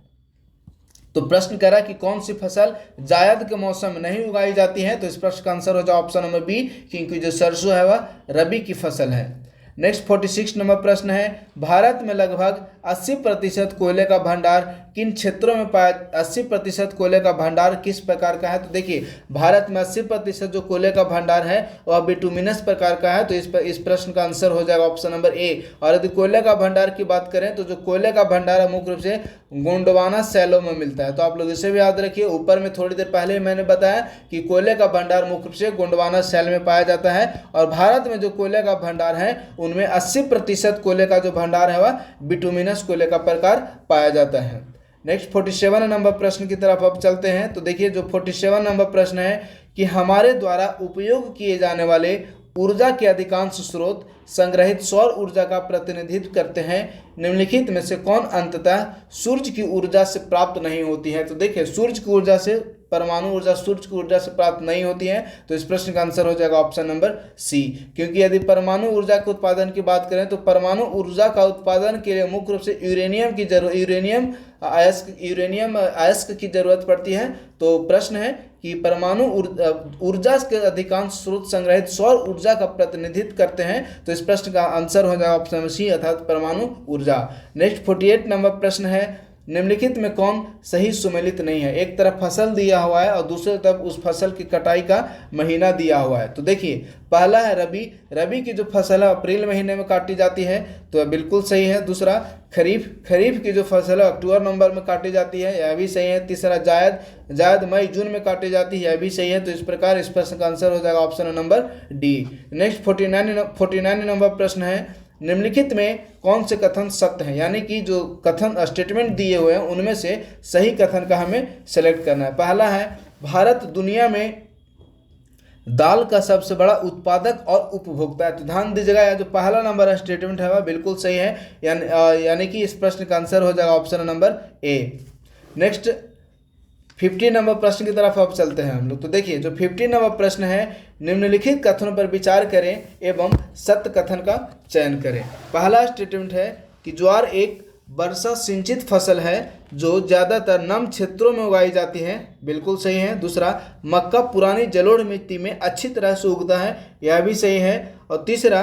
तो प्रश्न कह रहा है कि कौन सी फसल जायद के मौसम में नहीं उगाई जाती है। तो इस प्रश्न का आंसर हो जाए ऑप्शन नंबर बी, क्योंकि जो सरसों है वह रबी की फसल है। नेक्स्ट 46 नंबर प्रश्न है, भारत में लगभग 80% कोयले का भंडार किन क्षेत्रों में पाया 80% कोयले का भंडार किस प्रकार का है। तो देखिए भारत में 80% जो कोयले का भंडार है वह बिटुमिनस प्रकार का है। तो इस प्रश्न का आंसर हो जाएगा ऑप्शन नंबर ए। और यदि कोयले का भंडार की बात करें तो जो कोयले का भंडार है मुख्य रूप से गोंडवाना शैलों में मिलता है। तो आप लोग इसे भी याद रखिए। ऊपर में थोड़ी देर पहले मैंने बताया कि कोयले का भंडार मुख्य रूप से गोंडवाना शैल में पाया जाता है, और भारत में जो कोयले का भंडार है उनमें 80% कोयले का जो भंडार है वह बिटुमिनस कोयले का प्रकार पाया जाता है। नेक्स्ट 47 नंबर प्रश्न की तरफ अब चलते हैं। तो देखिए जो 47 नंबर प्रश्न है कि हमारे द्वारा उपयोग किए जाने वाले ऊर्जा के अधिकांश स्रोत संग्रहित सौर ऊर्जा का प्रतिनिधित्व करते हैं, निम्नलिखित में से कौन अंततः सूर्य की ऊर्जा से प्राप्त नहीं होती है। तो देखिए सूर्य की ऊर्जा से, परमाणु ऊर्जा सूर्य की ऊर्जा से प्राप्त नहीं होती है, तो इस प्रश्न का आंसर हो जाएगा ऑप्शन नंबर सी। क्योंकि यदि परमाणु ऊर्जा के उत्पादन की बात करें तो परमाणु ऊर्जा का उत्पादन के लिए मुख्य रूप से यूरेनियम अयस्क की जरूरत पड़ती है। तो प्रश्न है कि परमाणु ऊर्जा के अधिकांश स्रोत संग्रहित सौर ऊर्जा का प्रतिनिधित्व करते हैं, तो इस प्रश्न का आंसर हो जाएगा ऑप्शन नंबर सी अर्थात परमाणु ऊर्जा। नेक्स्ट 48 नंबर प्रश्न है, निम्नलिखित में कौन सही सुमेलित नहीं है। एक तरफ फसल दिया हुआ है और दूसरी तरफ उस फसल की कटाई का महीना दिया हुआ है। तो देखिए पहला है रबी की जो फसल है अप्रैल महीने में काटी जाती है, तो बिल्कुल सही है। दूसरा खरीफ की जो फसल है अक्टूबर नवंबर में काटी जाती है, यह भी सही है। तीसरा जायद मई जून में काटी जाती है, यह भी सही है। तो इस प्रकार इस प्रश्न का आंसर हो जाएगा option number D. Next 49 number प्रश्न है, निम्नलिखित में कौन से कथन सत्य हैं, यानी कि जो कथन स्टेटमेंट दिए हुए हैं उनमें से सही कथन का हमें सेलेक्ट करना है। पहला है भारत दुनिया में दाल का सबसे बड़ा उत्पादक और उपभोक्ता है। तो ध्यान दीजिएगा यह जो पहला नंबर स्टेटमेंट है वह बिल्कुल सही है, यानी कि इस प्रश्न का आंसर हो जाएगा option number A. Next 50 number प्रश्न की तरफ अब चलते हैं हम लोग। तो देखिए जो 50 नंबर प्रश्न है, निम्नलिखित कथनों पर विचार करें एवं सत्य कथन का चयन करें। पहला स्टेटमेंट है कि ज्वार एक वर्षा सिंचित फसल है जो ज़्यादातर नम क्षेत्रों में उगाई जाती है, बिल्कुल सही है। दूसरा, मक्का पुरानी जलोढ़ मिट्टी में अच्छी तरह से उगता है, यह भी सही है। और तीसरा,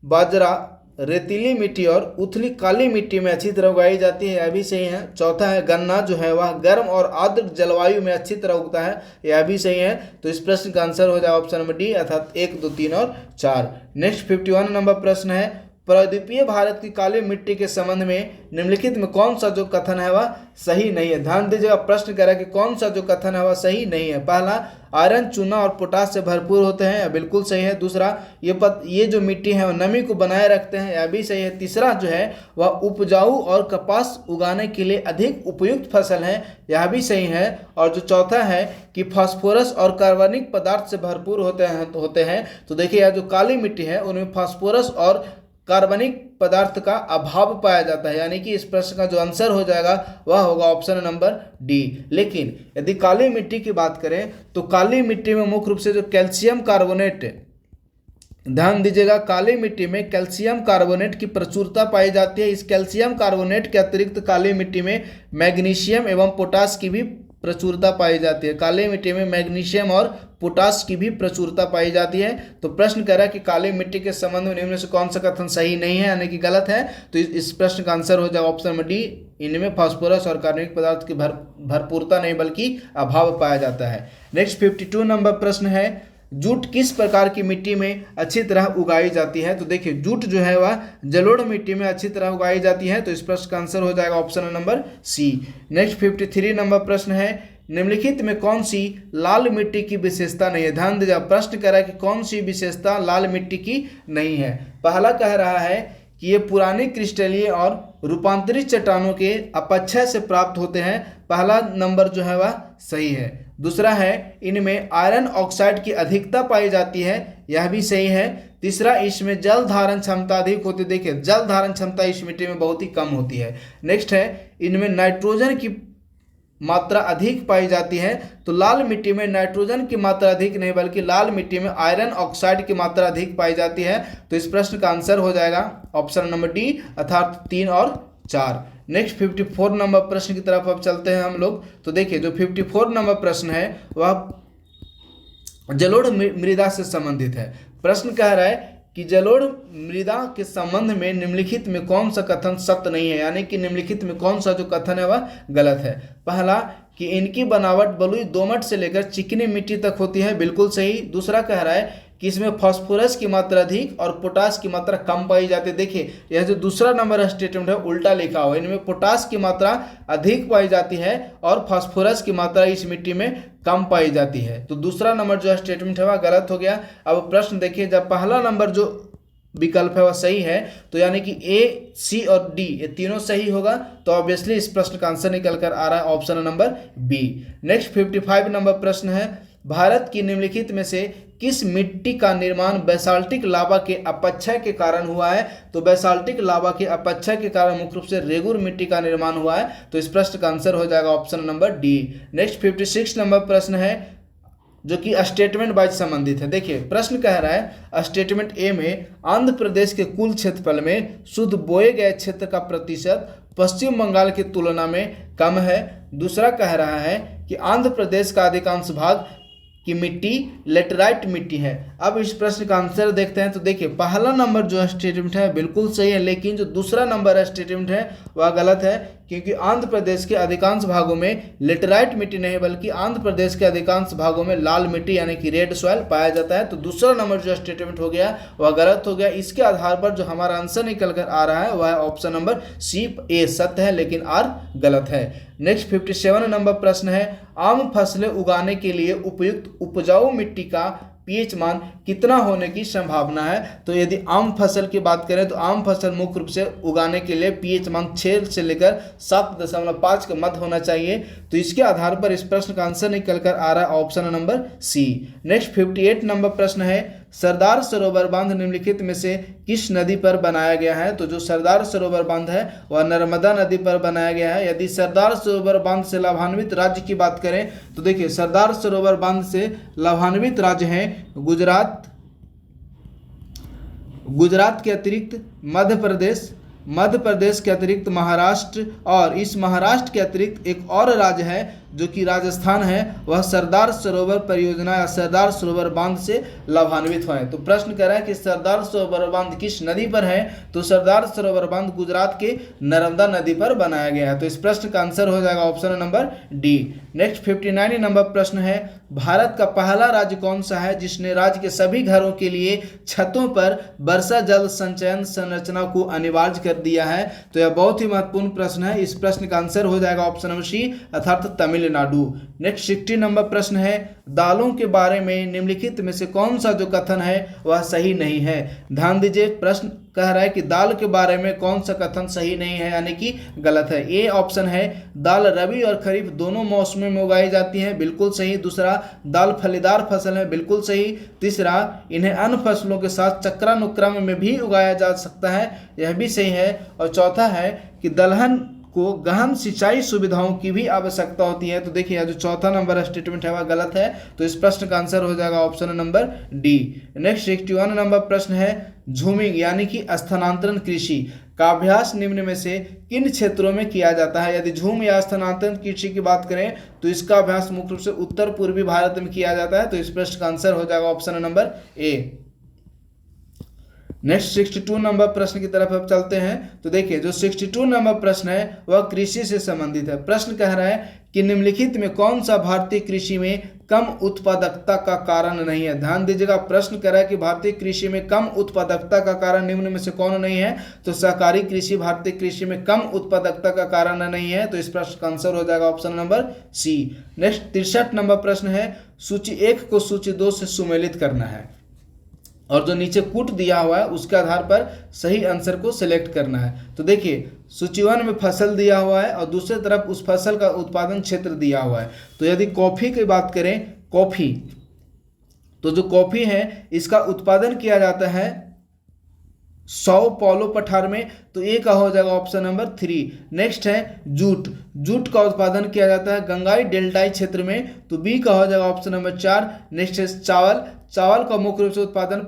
बाजरा रेतीली मिट्टी और उथली काली मिट्टी में अच्छी तरह उगाई जाती है, यह भी सही है। चौथा है, गन्ना जो है वह गर्म और आर्द्र जलवायु में अच्छी तरह उगता है, यह भी सही है। तो इस प्रश्न का आंसर हो जाएगा ऑप्शन नंबर डी अर्थात 1, 2, 3 और 4। नेक्स्ट 51 नंबर प्रश्न है, प्रायद्वीपीय भारत की काली मिट्टी के संबंध में निम्नलिखित में कौन सा जो कथन है वह सही नहीं है। ध्यान दीजिएगा प्रश्न कह रहा है कि कौन सा जो कथन है वह सही नहीं है। पहला, आयरन चूना और पोटास से भरपूर होते हैं, बिल्कुल सही है। दूसरा, ये जो मिट्टी है वह नमी को बनाए रखते हैं, यह भी सही है। तीसरा जो है वह उपजाऊ और कपास उगाने के लिए अधिक उपयुक्त फसल है, यह भी सही है। और जो चौथा है कि फास्फोरस और कार्बनिक पदार्थ से भरपूर होते हैं। तो देखिए यह जो काली मिट्टी है उनमें फास्फोरस और कार्बनिक पदार्थ का अभाव पाया जाता है, यानी कि इस प्रश्न का जो आंसर हो जाएगा वह होगा ऑप्शन नंबर डी। लेकिन यदि काली मिट्टी की बात करें तो काली मिट्टी में मुख्य रूप से जो कैल्शियम कार्बोनेट, ध्यान दीजिएगा काली मिट्टी में कैल्शियम कार्बोनेट की प्रचुरता पाई जाती है। इस कैल्शियम कार्बोनेट के अतिरिक्त काली मिट्टी में मैग्नीशियम एवं पोटास की भी प्रचुरता पाई जाती है। काली मिट्टी में मैग्नीशियम और पोटास की भी प्रचुरता पाई जाती है। तो प्रश्न कह रहा है कि काली मिट्टी के संबंध में निम्न में से कौन सा कथन सही नहीं है, यानी कि गलत है। तो इस प्रश्न का आंसर हो जाएगा ऑप्शन नंबर डी, इनमें फास्फोरस और कार्बनिक पदार्थ की भरपूरता नहीं बल्कि अभाव पाया जाता है। नेक्स्ट 52 नंबर प्रश्न है, जूट किस प्रकार की मिट्टी में अच्छी तरह उगाई जाती है। तो देखिए जूट जो है वह जलोढ़ मिट्टी में अच्छी तरह उगाई जाती है, तो इस प्रश्न का आंसर हो जाएगा option number C. Next 53 number प्रश्न है, निम्नलिखित में कौन सी लाल मिट्टी की विशेषता नहीं है। ध्यान दीजिए प्रश्न कह रहा है कि कौन सी विशेषता लाल मिट्टी की नहीं है। पहला कह रहा है कि ये पुराने क्रिस्टलीय और रूपांतरित चट्टानों के अपक्षय से प्राप्त होते हैं, पहला नंबर जो है वह सही है। दूसरा है, इनमें आयरन ऑक्साइड की अधिकता पाई जाती है, यह भी सही है। तीसरा, इसमें जल धारण क्षमता अधिक होती है, देखिए जल धारण क्षमता इस मिट्टी में बहुत ही कम होती है। नेक्स्ट है, इनमें नाइट्रोजन की मात्रा अधिक पाई जाती है। तो लाल मिट्टी में नाइट्रोजन की मात्रा अधिक नहीं बल्कि लाल मिट्टी में आयरन ऑक्साइड की मात्रा अधिक पाई जाती है। तो इस प्रश्न का आंसर हो जाएगा ऑप्शन नंबर डी अर्थात 3 और 4। नेक्स्ट 54 नंबर प्रश्न की तरफ अब चलते हैं हम लोग। तो देखिए जो 54 नंबर प्रश्न है वह जलोढ़ मृदा से संबंधित है। प्रश्न कह रहा है कि जलोढ़ मृदा के संबंध में निम्नलिखित में कौन सा कथन सत्य नहीं है, यानी कि निम्नलिखित में कौन सा जो कथन है वह गलत है। पहला, कि इनकी बनावट बलुई दोमट से लेकर चिकनी मिट्टी तक होती है, बिल्कुल सही। दूसरा कह रहा है कि इसमें फास्फोरस की मात्रा अधिक और पोटास की मात्रा कम पाई जाती है। देखिए यह जो दूसरा नंबर स्टेटमेंट है उल्टा लिखा हुआ है, इनमें पोटास की मात्रा अधिक पाई जाती है और फास्फोरस की मात्रा इस मिट्टी में कम पाई जाती है। तो दूसरा नंबर जो स्टेटमेंट है वह गलत हो गया। अब प्रश्न देखिए, जब पहला नंबर जो विकल्प है वह सही है तो यानी कि ए, सी और डी ये तीनों सही होगा, तो ऑब्वियसली इस प्रश्न का आंसर निकल कर आ रहा है option number B. Next 55 number प्रश्न है, भारत की निम्नलिखित में से किस मिट्टी का निर्माण बेसाल्टिक लावा के अपक्षय के कारण हुआ है? तो बेसाल्टिक लावा के अपक्षय के कारण मुख्य रूप से रेगुर मिट्टी का निर्माण हुआ है। तो इस प्रश्न का आंसर हो जाएगा option number D. Next 56 number प्रश्न है जो कि स्टेटमेंट वाइज संबंधित है। देखिए प्रश्न कह रहा है स्टेटमेंट ए में आंध्र प्रदेश के कुल क्षेत्रफल में शुद्ध बोए गए क्षेत्र का प्रतिशत पश्चिम बंगाल की तुलना में कम है। दूसरा कह रहा है कि आंध्र प्रदेश का अधिकांश भाग की मिट्टी लेटराइट मिट्टी है। अब इस प्रश्न का आंसर देखते हैं। तो देखिए पहला नंबर जो स्टेटमेंट है बिल्कुल सही है, लेकिन जो दूसरा नंबर स्टेटमेंट है वह गलत है, क्योंकि आंध्र प्रदेश के अधिकांश भागों में लेटराइट मिट्टी नहीं बल्कि आंध्र प्रदेश के अधिकांश भागों में लाल मिट्टी यानी कि रेड सॉइल पाया जाता है। तो दूसरा नंबर जो स्टेटमेंट हो गया वह गलत हो गया। इसके आधार पर जो हमारा आंसर निकल कर आ रहा है वह ऑप्शन नंबर सी ए सत्य है, लेकिन आर गलत है। नेक्स्ट 57 नंबर प्रश्न है आम फसलें उगाने के लिए उपयुक्त उपजाऊ मिट्टी का पीएच मान कितना होने की संभावना है? तो यदि आम फसल की बात करें तो आम फसल मुख्य रूप से उगाने के लिए पीएच मान 6 से लेकर 7.5 के मध्य होना चाहिए। तो इसके आधार पर इस प्रश्न का आंसर निकल कर आ रहा है option number C. Next 58 number प्रश्न है सरदार सरोवर बांध निम्नलिखित में से किस नदी पर बनाया गया है? तो जो सरदार सरोवर बांध है वह नर्मदा नदी पर बनाया गया है। यदि सरदार सरोवर बांध से लाभान्वित राज्य की बात करें तो देखिए सरदार सरोवर बांध से लाभान्वित राज्य हैं गुजरात के अतिरिक्त मध्य प्रदेश के अतिरिक्त महाराष्ट्र, और इस महाराष्ट्र के अतिरिक्त एक और राज्य है जो कि राजस्थान है, वह सरदार सरोवर परियोजना या सरदार सरोवर बांध से लाभान्वित हुए। तो प्रश्न कह रहा है कि सरदार सरोवर बांध किस नदी पर है? तो सरदार सरोवर बांध गुजरात के नर्मदा नदी पर बनाया गया है। तो इस प्रश्न का आंसर हो जाएगा option number D. Next 59 number प्रश्न है भारत का पहला राज्य कौन सा है जिसने राज्य के सभी घरों के लिए छतों पर वर्षा जल संचयन संरचना को अनिवार्य कर दिया है? तो यह बहुत ही महत्वपूर्ण प्रश्न है। इस प्रश्न का आंसर हो जाएगा ऑप्शन नंबर सी अर्थात तमिलनाडु। नेक्स्ट 60 नंबर प्रश्न है दालों के बारे में निम्नलिखित में से कौन सा जो कथन है वह सही नहीं है? ध्यान दीजिए प्रश्न कह रहा है कि दाल के बारे में कौन सा कथन सही नहीं है यानी कि गलत है। ए ऑप्शन है दाल रबी और खरीफ दोनों मौसमों में उगाई जाती है, बिल्कुल सही। दूसरा दाल फलीदार फसल है, बिल्कुल सही। तीसरा इन्हें अन्य फसलों के साथ चक्रानुक्रम में भी उगाया जा सकता है, यह भी सही है। और चौथा है कि दलहन को गहन सिंचाई सुविधाओं की भी आवश्यकता होती है। तो देखिए जो चौथा नंबर स्टेटमेंट है वह गलत है। तो इस प्रश्न का आंसर हो जाएगा option number D. Next 61 number प्रश्न है झूमिंग यानी कि स्थानांतरण कृषि का अभ्यास निम्न में से किन क्षेत्रों में किया जाता है? यदि झूम या स्थानांतरण कृषि की बात करें तो इसका अभ्यास मुख्य रूप से उत्तर पूर्वी भारत में किया जाता है। तो इस प्रश्न का आंसर हो जाएगा option number A. Next 62 number प्रश्न की तरफ अब चलते हैं। तो देखिए जो 62 नंबर प्रश्न है वह कृषि से संबंधित है। प्रश्न कह रहा है कि निम्नलिखित में कौन सा भारतीय कृषि में कम उत्पादकता का कारण नहीं है? ध्यान दीजिएगा प्रश्न कह रहा है कि भारतीय कृषि में कम उत्पादकता का कारण निम्न में से कौन नहीं है? तो सहकारी कृषि भारतीय कृषि में कम उत्पादकता का कारण नहीं है। तो इस प्रश्न का आंसर हो जाएगा option number C. Next 63 number प्रश्न है सूची 1 को सूची 2 से सुमेलित करना है और जो नीचे कूट दिया हुआ है उसके आधार पर सही आंसर को सिलेक्ट करना है। तो देखिए सूची 1 में फसल दिया हुआ है और दूसरी तरफ उस फसल का उत्पादन क्षेत्र दिया हुआ है। तो यदि कॉफ़ी की बात करें कॉफ़ी, तो जो कॉफ़ी है इसका उत्पादन किया जाता है सौ पॉलो पठार में। तो ए का हो जाएगा ऑप्शन नंबर 3। नेक्स्ट है जूट का उत्पादन किया जाता है गंगाई डेल्टाई क्षेत्र में। तो बी का हो जाएगा ऑप्शन नंबर 4। नेक्स्ट है चावल का मुख्य रूप से उत्पादन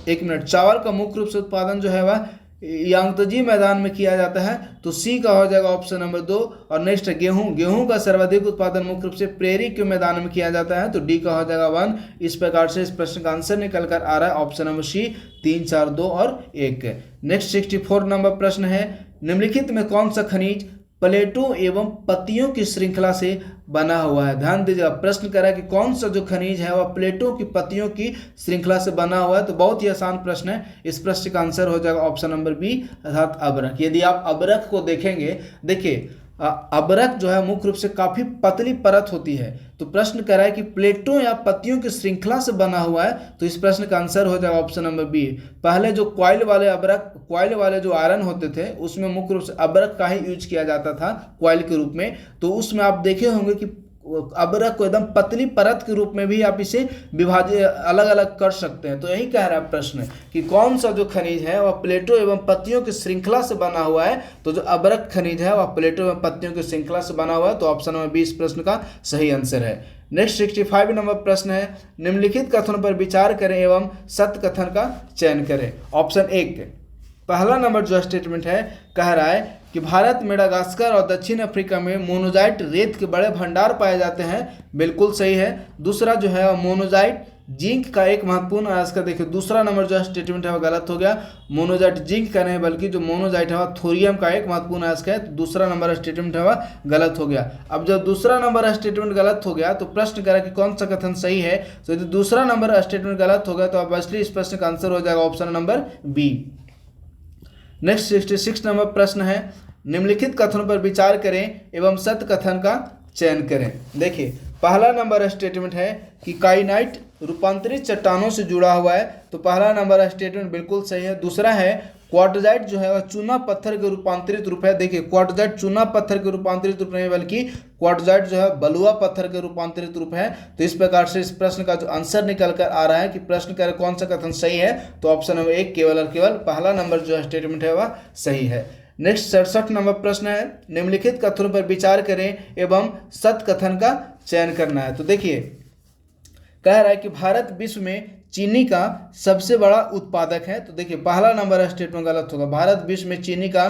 चावल का मुख्य रूप से उत्पादन जो है वह यांगत्जी मैदान में किया जाता है। तो सी का हो जाएगा ऑप्शन नंबर 2। और नेक्स्ट है गेहूं का सर्वाधिक उत्पादन मुख्य रूप से प्रेरी के मैदान में किया जाता है। तो डी का हो जाएगा 1। इस प्रकार से इस प्रश्न का आंसर निकल कर आ रहा है ऑप्शन नंबर सी 3, 4, 2 और 1। नेक्स्ट 64 नंबर प्रश्न है निम्नलिखित में कौन सा खनिज प्लेटों एवं पत्तियों की श्रृंखला से बना हुआ है? ध्यान दीजिएगा प्रश्न कर रहा है कि कौन सा जो खनिज है वह प्लेटों की पत्तियों की श्रृंखला से बना हुआ है। तो बहुत ही आसान प्रश्न है। इस प्रश्न का आंसर हो जाएगा ऑप्शन नंबर बी अर्थात अबरख। यदि आप अबरख को देखेंगे, देखिए अबरख जो है मुख्य रूप से काफी पतली परत होती है। तो प्रश्न कर रहा है कि प्लेटों या पत्तियों की श्रृंखला से बना हुआ है। तो इस प्रश्न का आंसर हो जाएगा ऑप्शन नंबर बी। पहले जो कॉइल वाले जो आयरन होते थे उसमें मुख्य रूप से अबरख का ही यूज किया जाता था कॉइल के रूप में। तो उसमें आप देखे होंगे कि अभ्रक को एकदम पतली परत के रूप में भी आप इसे विभाजित अलग अलग कर सकते हैं। तो यही कह रहा है प्रश्न कि कौन सा जो खनिज है वह प्लेटों एवं पत्तियों की श्रृंखला से बना हुआ है। तो जो अभ्रक खनिज है वह प्लेटों एवं पत्तियों की श्रृंखला से बना हुआ है। तो ऑप्शन नंबर 20 प्रश्न का सही आंसर है। नेक्स्ट 65 नंबर प्रश्न है, निम्नलिखित कथनों पर विचार करें एवं सत्य कथन का चयन करें। ऑप्शन 1 पहला नंबर जो स्टेटमेंट है कह रहा है कि भारत, मेडागास्कर और दक्षिण अफ्रीका में मोनोजाइट रेत के बड़े भंडार पाए जाते हैं। बिल्कुल सही है। दूसरा जो है मोनोजाइट जिंक का एक महत्वपूर्ण अयस्क का, देखिए दूसरा नंबर जो स्टेटमेंट है वो गलत हो गया। मोनोजाइट जिंक का नहीं बल्कि जो मोनोजाइट है वह थोरियम का एक महत्वपूर्ण अयस्क है। तो दूसरा नंबर स्टेटमेंट है वह गलत हो गया। अब जब दूसरा नंबर स्टेटमेंट गलत हो गया तो प्रश्न करा कि कौन सा कथन सही है। तो यदि दूसरा नंबर स्टेटमेंट गलत हो गया तो ऑब्वियसली इस प्रश्न का आंसर हो जाएगा option number B. Next 66 number प्रश्न है, निम्नलिखित कथनों पर विचार करें एवं सत्य कथन का चयन करें। देखिए पहला नंबर स्टेटमेंट है कि काइनाइट रूपांतरित चट्टानों से जुड़ा हुआ है। तो पहला नंबर स्टेटमेंट बिल्कुल सही है। दूसरा है क्वार्टजाइट जो है वह चूना पत्थर के रूपांतरित रूप है। देखिए क्वार्टजाइट चूना पत्थर के रूपांतरित रूप नहीं बल्कि क्वार्टजाइट जो है बलुआ पत्थर के रूपांतरित रूप है। तो इस प्रकार से इस प्रश्न का जो आंसर निकल कर आ रहा है कि प्रश्न का कौन सा कथन सही है। तो ऑप्शन नंबर 1 केवल और केवल पहला नंबर जो स्टेटमेंट है वह सही है। नेक्स्ट 67 नंबर प्रश्न है, निम्नलिखित कथनों पर विचार करें एवं सत्य कथन का चयन करना है। तो देखिए कह रहा है कि भारत विश्व में चीनी का सबसे बड़ा उत्पादक है। तो देखिए पहला नंबर स्टेटमेंट गलत होगा। भारत विश्व में चीनी का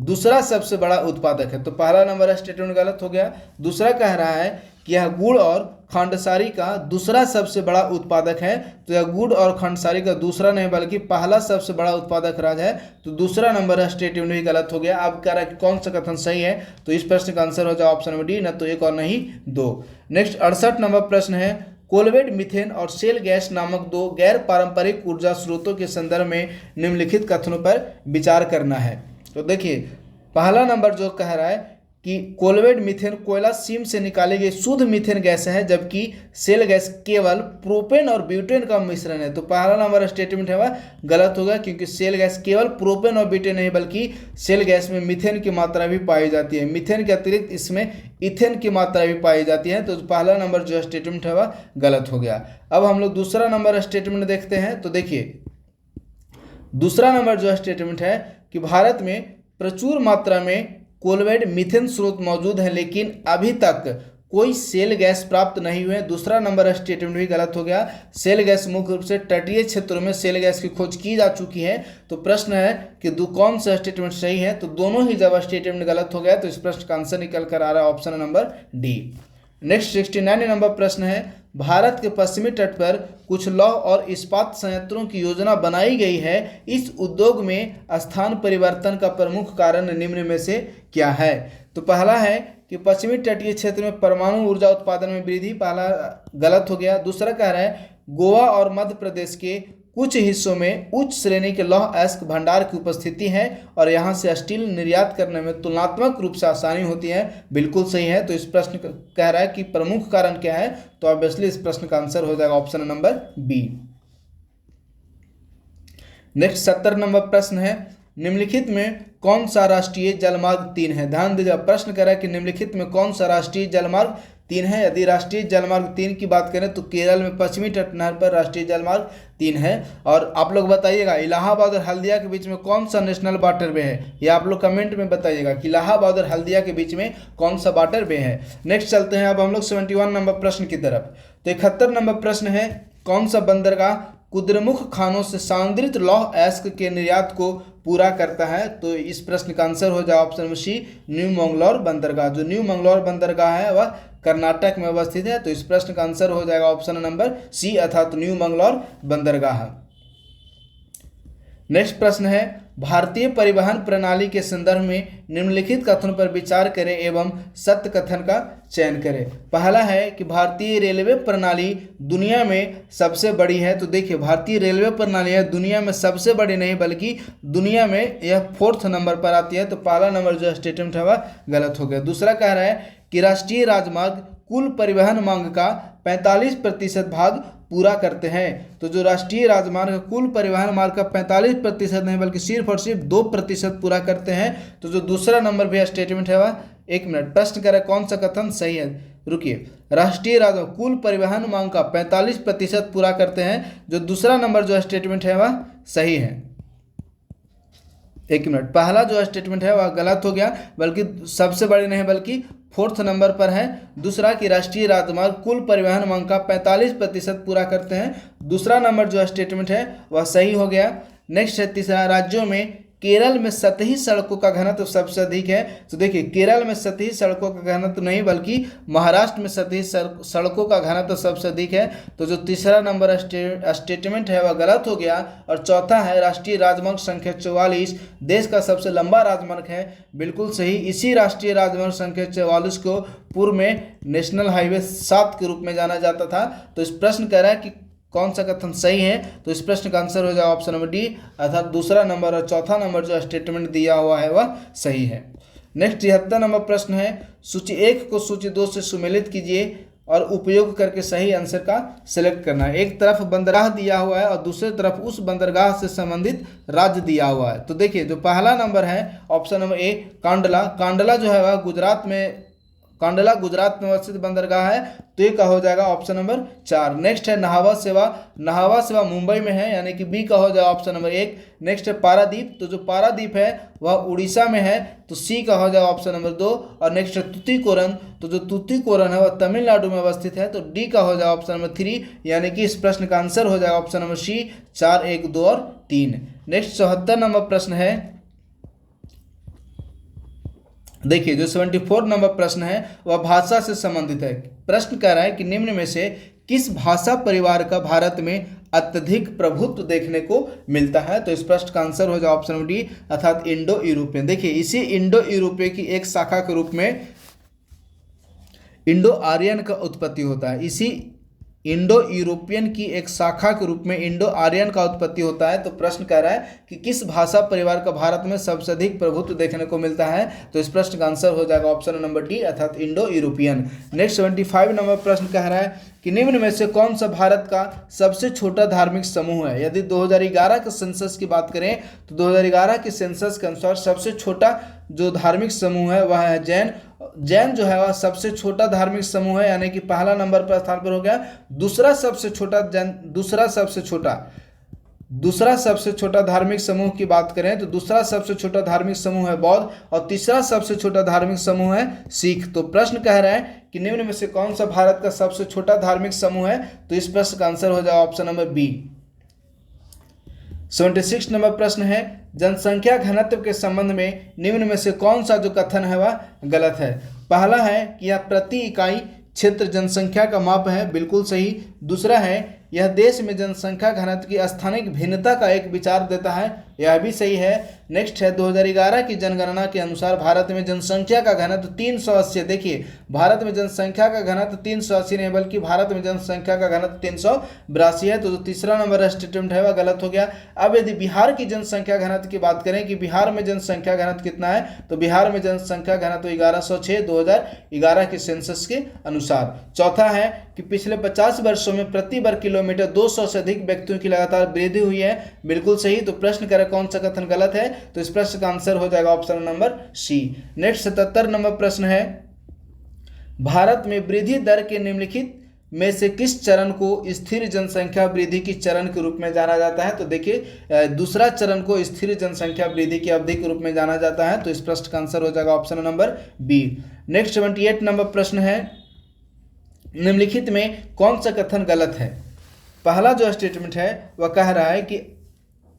दूसरा सबसे बड़ा उत्पादक है। तो पहला नंबर स्टेटमेंट गलत हो गया। दूसरा कह रहा है कि यह गुड़ और खंडसारी का दूसरा सबसे बड़ा उत्पादक है। तो यह गुड़ और खंडसारी का दूसरा नहीं बल्कि पहला सबसे बड़ा उत्पादक राज्य है। तो दूसरा नंबर स्टेटमेंट भी गलत हो गया। अब कह रहा है कि कौन सा कथन सही है। तो इस प्रश्न का आंसर हो जाए ऑप्शन नंबर डी, न तो 1 और नहीं 2। नेक्स्ट 68 नंबर प्रश्न है, कोलवेट मीथेन और शेल गैस नामक दो गैर पारंपरिक ऊर्जा स्रोतों के संदर्भ में निम्नलिखित कथनों पर विचार करना है। तो देखिए पहला नंबर जो कह रहा है कि कोलवेट मीथेन कोयला सीम से निकाली गई शुद्ध मीथेन गैस है, जबकि शेल गैस केवल प्रोपेन और ब्यूटेन का मिश्रण है। तो पहला नंबर स्टेटमेंट है वह गलत होगा क्योंकि शेल गैस केवल प्रोपेन और ब्यूटेन नहीं बल्कि शेल गैस में मीथेन की मात्रा भी पाई जाती है। मीथेन के अतिरिक्त इसमें इथेन की मात्रा भी पाई जाती है। तो पहला नंबर जो स्टेटमेंट है वह गलत हो गया। अब हम लोग दूसरा नंबर स्टेटमेंट देखते हैं। तो देखिए दूसरा नंबर जो स्टेटमेंट है कि भारत में प्रचुर मात्रा में कोलवेट मीथेन स्रोत मौजूद है लेकिन अभी तक कोई शेल गैस प्राप्त नहीं हुए। दूसरा नंबर स्टेटमेंट भी गलत हो गया। शेल गैस मुख्य रूप से तटीय क्षेत्रों में शेल गैस की खोज की जा चुकी है। तो प्रश्न है कि कौन सा स्टेटमेंट सही है। तो दोनों ही जब स्टेटमेंट गलत हो गया तो इस प्रश्न का आंसर निकल कर आ रहा है option number D. Next 69 number प्रश्न है, भारत के पश्चिमी तट पर कुछ लौह और इस्पात संयंत्रों की योजना बनाई गई है। इस उद्योग में स्थान परिवर्तन का प्रमुख कारण निम्न में से क्या है। तो पहला है कि पश्चिमी तटीय क्षेत्र में परमाणु ऊर्जा उत्पादन में वृद्धि, पहला गलत हो गया। दूसरा कह रहा है गोवा और मध्य प्रदेश के कुछ हिस्सों में उच्च श्रेणी के लौह अयस्क भंडार की उपस्थिति है और यहाँ से स्टील निर्यात करने में तुलनात्मक रूप से आसानी होती है। बिल्कुल सही है। तो इस प्रश्न कह रहा है कि प्रमुख कारण क्या है। तो ऑब्वियसली इस प्रश्न का आंसर हो जाएगा option number B. Next 70 number प्रश्न है, निम्नलिखित में कौन सा राष्ट्रीय जलमार्ग 3 है। ध्यान दीजिए प्रश्न कह रहा है कि निम्नलिखित में कौन सा राष्ट्रीय जलमार्ग 3 है। यदि राष्ट्रीय जलमार्ग 3 की बात करें तो केरल में पश्चिमी तट नहर पर राष्ट्रीय जलमार्ग 3 है। और आप लोग बताइएगा इलाहाबाद और हल्दिया के बीच में कौन सा नेशनल वाटरवे है। ये आप लोग कमेंट में बताइएगा कि इलाहाबाद और हल्दिया के बीच में कौन सा वाटरवे है। नेक्स्ट चलते हैं अब हम लोग 71 नंबर प्रश्न की तरफ। तो 71 नंबर प्रश्न है, कौन सा बंदरगाह कुद्रेमुख खानों से सांद्रित लौह अयस्क के निर्यात को पूरा करता है। तो इस प्रश्न का आंसर हो जाए ऑप्शन सी, न्यू मंगलौर बंदरगाह। जो न्यू मंगलौर बंदरगाह है वह कर्नाटक में अवस्थित है। तो इस प्रश्न का आंसर हो जाएगा ऑप्शन नंबर सी अर्थात न्यू मंगलौर बंदरगाह। नेक्स्ट प्रश्न है, भारतीय परिवहन प्रणाली के संदर्भ में निम्नलिखित कथनों पर विचार करें एवं सत्य कथन का चयन करें। पहला है कि भारतीय रेलवे प्रणाली दुनिया में सबसे बड़ी है। तो देखिए भारतीय रेलवे प्रणाली है दुनिया में सबसे बड़ी नहीं बल्कि दुनिया में यह 4th नंबर पर आती है। तो पहला नंबर जो स्टेटमेंट है वह गलत हो गया। दूसरा कह रहा है कि राष्ट्रीय राजमार्ग कुल परिवहन मांग का 45% भाग पूरा करते हैं। तो जो राष्ट्रीय राजमार्ग कुल परिवहन मार्ग का 45% नहीं बल्कि सिर्फ और सिर्फ 2% पूरा करते हैं। तो जो दूसरा नंबर भी स्टेटमेंट है वह 1 मिनट प्रश्न करें कौन सा कथन सही है। रुकिए राष्ट्रीय राजमार्ग कुल परिवहन मांग का 45% पूरा करते हैं। जो दूसरा नंबर जो स्टेटमेंट है वह सही है। एक मिनट, पहला जो स्टेटमेंट है वह गलत हो गया, बल्कि सबसे बड़ी नहीं बल्कि 4th नंबर पर है। दूसरा कि राष्ट्रीय राजमार्ग कुल परिवहन मांग का 45% पूरा करते हैं। दूसरा नंबर जो स्टेटमेंट है वह सही हो गया। नेक्स्ट है तीसरा, राज्यों में केरल में सतही सड़कों का घनत्व सबसे अधिक है। तो देखिए केरल में सतही सड़कों का घनत्व नहीं बल्कि महाराष्ट्र में सतही सड़कों का घनत्व सबसे अधिक है। तो जो तीसरा नंबर स्टेटमेंट है वह गलत हो गया। और चौथा है राष्ट्रीय राजमार्ग संख्या 44 देश का सबसे लंबा राजमार्ग है, बिल्कुल सही। इसी राष्ट्रीय राजमार्ग संख्या 44 को पूर्व में नेशनल हाईवे 7 के रूप में जाना जाता था। तो इस प्रश्न कह रहा है कि कौन सा कथन सही है, तो इस प्रश्न का आंसर हो जाएगा ऑप्शन नंबर डी, अर्थात दूसरा नंबर और चौथा नंबर जो स्टेटमेंट दिया हुआ है वह सही है। नेक्स्ट 73 नंबर प्रश्न है, सूची 1 को सूची 2 से सुमेलित कीजिए और उपयोग करके सही आंसर का सिलेक्ट करना है। एक तरफ बंदरगाह दिया हुआ है और दूसरी तरफ उस बंदरगाह से संबंधित राज्य दिया हुआ है। तो देखिए जो पहला नंबर है option number A Kandla, Kandla जो है वह कांडला गुजरात में अवस्थित बंदरगाह है, तो ये का हो जाएगा ऑप्शन नंबर 4। नेक्स्ट है नहावा सेवा, नहावा सेवा मुंबई में है, यानी कि बी का हो जाएगा ऑप्शन नंबर 1। नेक्स्ट है पारादीप, तो जो पारादीप है वह उड़ीसा में है, तो सी का हो जाएगा ऑप्शन नंबर 2। और नेक्स्ट है तुतीकोरन, तो जो तुतीकोरन है वह तमिलनाडु में अवस्थित है, तो डी का हो जाएगा ऑप्शन नंबर 3, यानी कि इस प्रश्न का आंसर हो जाएगा ऑप्शन नंबर सी 4, 1, 2 और 3। नेक्स्ट 74 नंबर प्रश्न है, देखिए जो 74 नंबर प्रश्न है वह भाषा से संबंधित है। प्रश्न कह रहा है कि निम्न में से किस भाषा परिवार का भारत में अत्यधिक प्रभुत्व देखने को मिलता है। तो इस प्रश्न का आंसर हो जाए ऑप्शन नंबर डी, अर्थात इंडो यूरोपियन। देखिए इसी इंडो यूरोपियन की एक शाखा के रूप में इंडो आर्यन का उत्पत्ति होता है। इसी इंडो यूरोपियन की एक शाखा के रूप में इंडो आर्यन का उत्पत्ति होता है। तो प्रश्न कह रहा है कि किस भाषा परिवार का भारत में सबसे अधिक प्रभुत्व देखने को मिलता है। तो इस प्रश्न का आंसर हो जाएगा ऑप्शन नंबर डी, अर्थात इंडो यूरोपियन। नेक्स्ट 75 नंबर प्रश्न कह रहा है कि निम्न में से कौन सा भारत का सबसे छोटा धार्मिक समूह है। यदि 2011 के सेंसस की बात करें तो 2011 के सेंसस के अनुसार सबसे छोटा जो धार्मिक समूह है वह है जैन। जैन जो है वह सबसे छोटा धार्मिक समूह है, यानी कि पहला नंबर पर स्थान पर हो गया। दूसरा सबसे छोटा धार्मिक समूह की बात करें तो दूसरा सबसे छोटा धार्मिक समूह है बौद्ध और तीसरा सबसे छोटा धार्मिक समूह है सिख। तो प्रश्न कह रहा है कि निम्न में से कौन सा भारत का सबसे छोटा धार्मिक समूह है। तो इस प्रश्न का आंसर हो जाएगा ऑप्शन नंबर बी। 76 नंबर प्रश्न है, जनसंख्या घनत्व के संबंध में निम्न में से कौन सा जो कथन है वह गलत है। पहला है कि यह प्रति इकाई क्षेत्र जनसंख्या का माप है, बिल्कुल सही। दूसरा है यह देश में जनसंख्या घनत्व की स्थानिक भिन्नता का एक विचार देता है, यह भी सही है। नेक्स्ट है 2011 की जनगणना के अनुसार भारत में जनसंख्या का घनत्व 380। देखिए भारत में जनसंख्या का घनत्व 380 नहीं बल्कि भारत में जनसंख्या का घनत्व 382 है। तो जो तीसरा नंबर स्टेटमेंट है वह गलत हो गया। अब यदि बिहार की जनसंख्या घनत्व की बात करें कि बिहार में जनसंख्या घनत्व कितना है, तो बिहार में जनसंख्या घनत्व 1106 2011 के सेंसस के अनुसार। चौथा है कि पिछले 50 वर्षों में प्रति वर्ग किलोमीटर 200 से अधिक व्यक्तियों की लगातार वृद्धि हुई है, बिल्कुल सही। तो प्रश्न करें कौन सा कथन गलत है। तो इस प्रश्न का आंसर हो जाएगा option number C. Next 77 number प्रश्न है, भारत में वृद्धि दर के निम्नलिखित में से किस चरण को स्थिर जनसंख्या वृद्धि की चरण के रूप में जाना जाता है। तो देखिए दूसरा चरण को स्थिर जनसंख्या वृद्धि की अवधि के रूप में जाना जाता है। तो इस प्रश्न का आंसर हो जाएगा option number B. Next 78 number प्रश्न है, निम्नलिखित में कौन सा कथन गलत है। पहला जो स्टेटमेंट है वह कह रहा है कि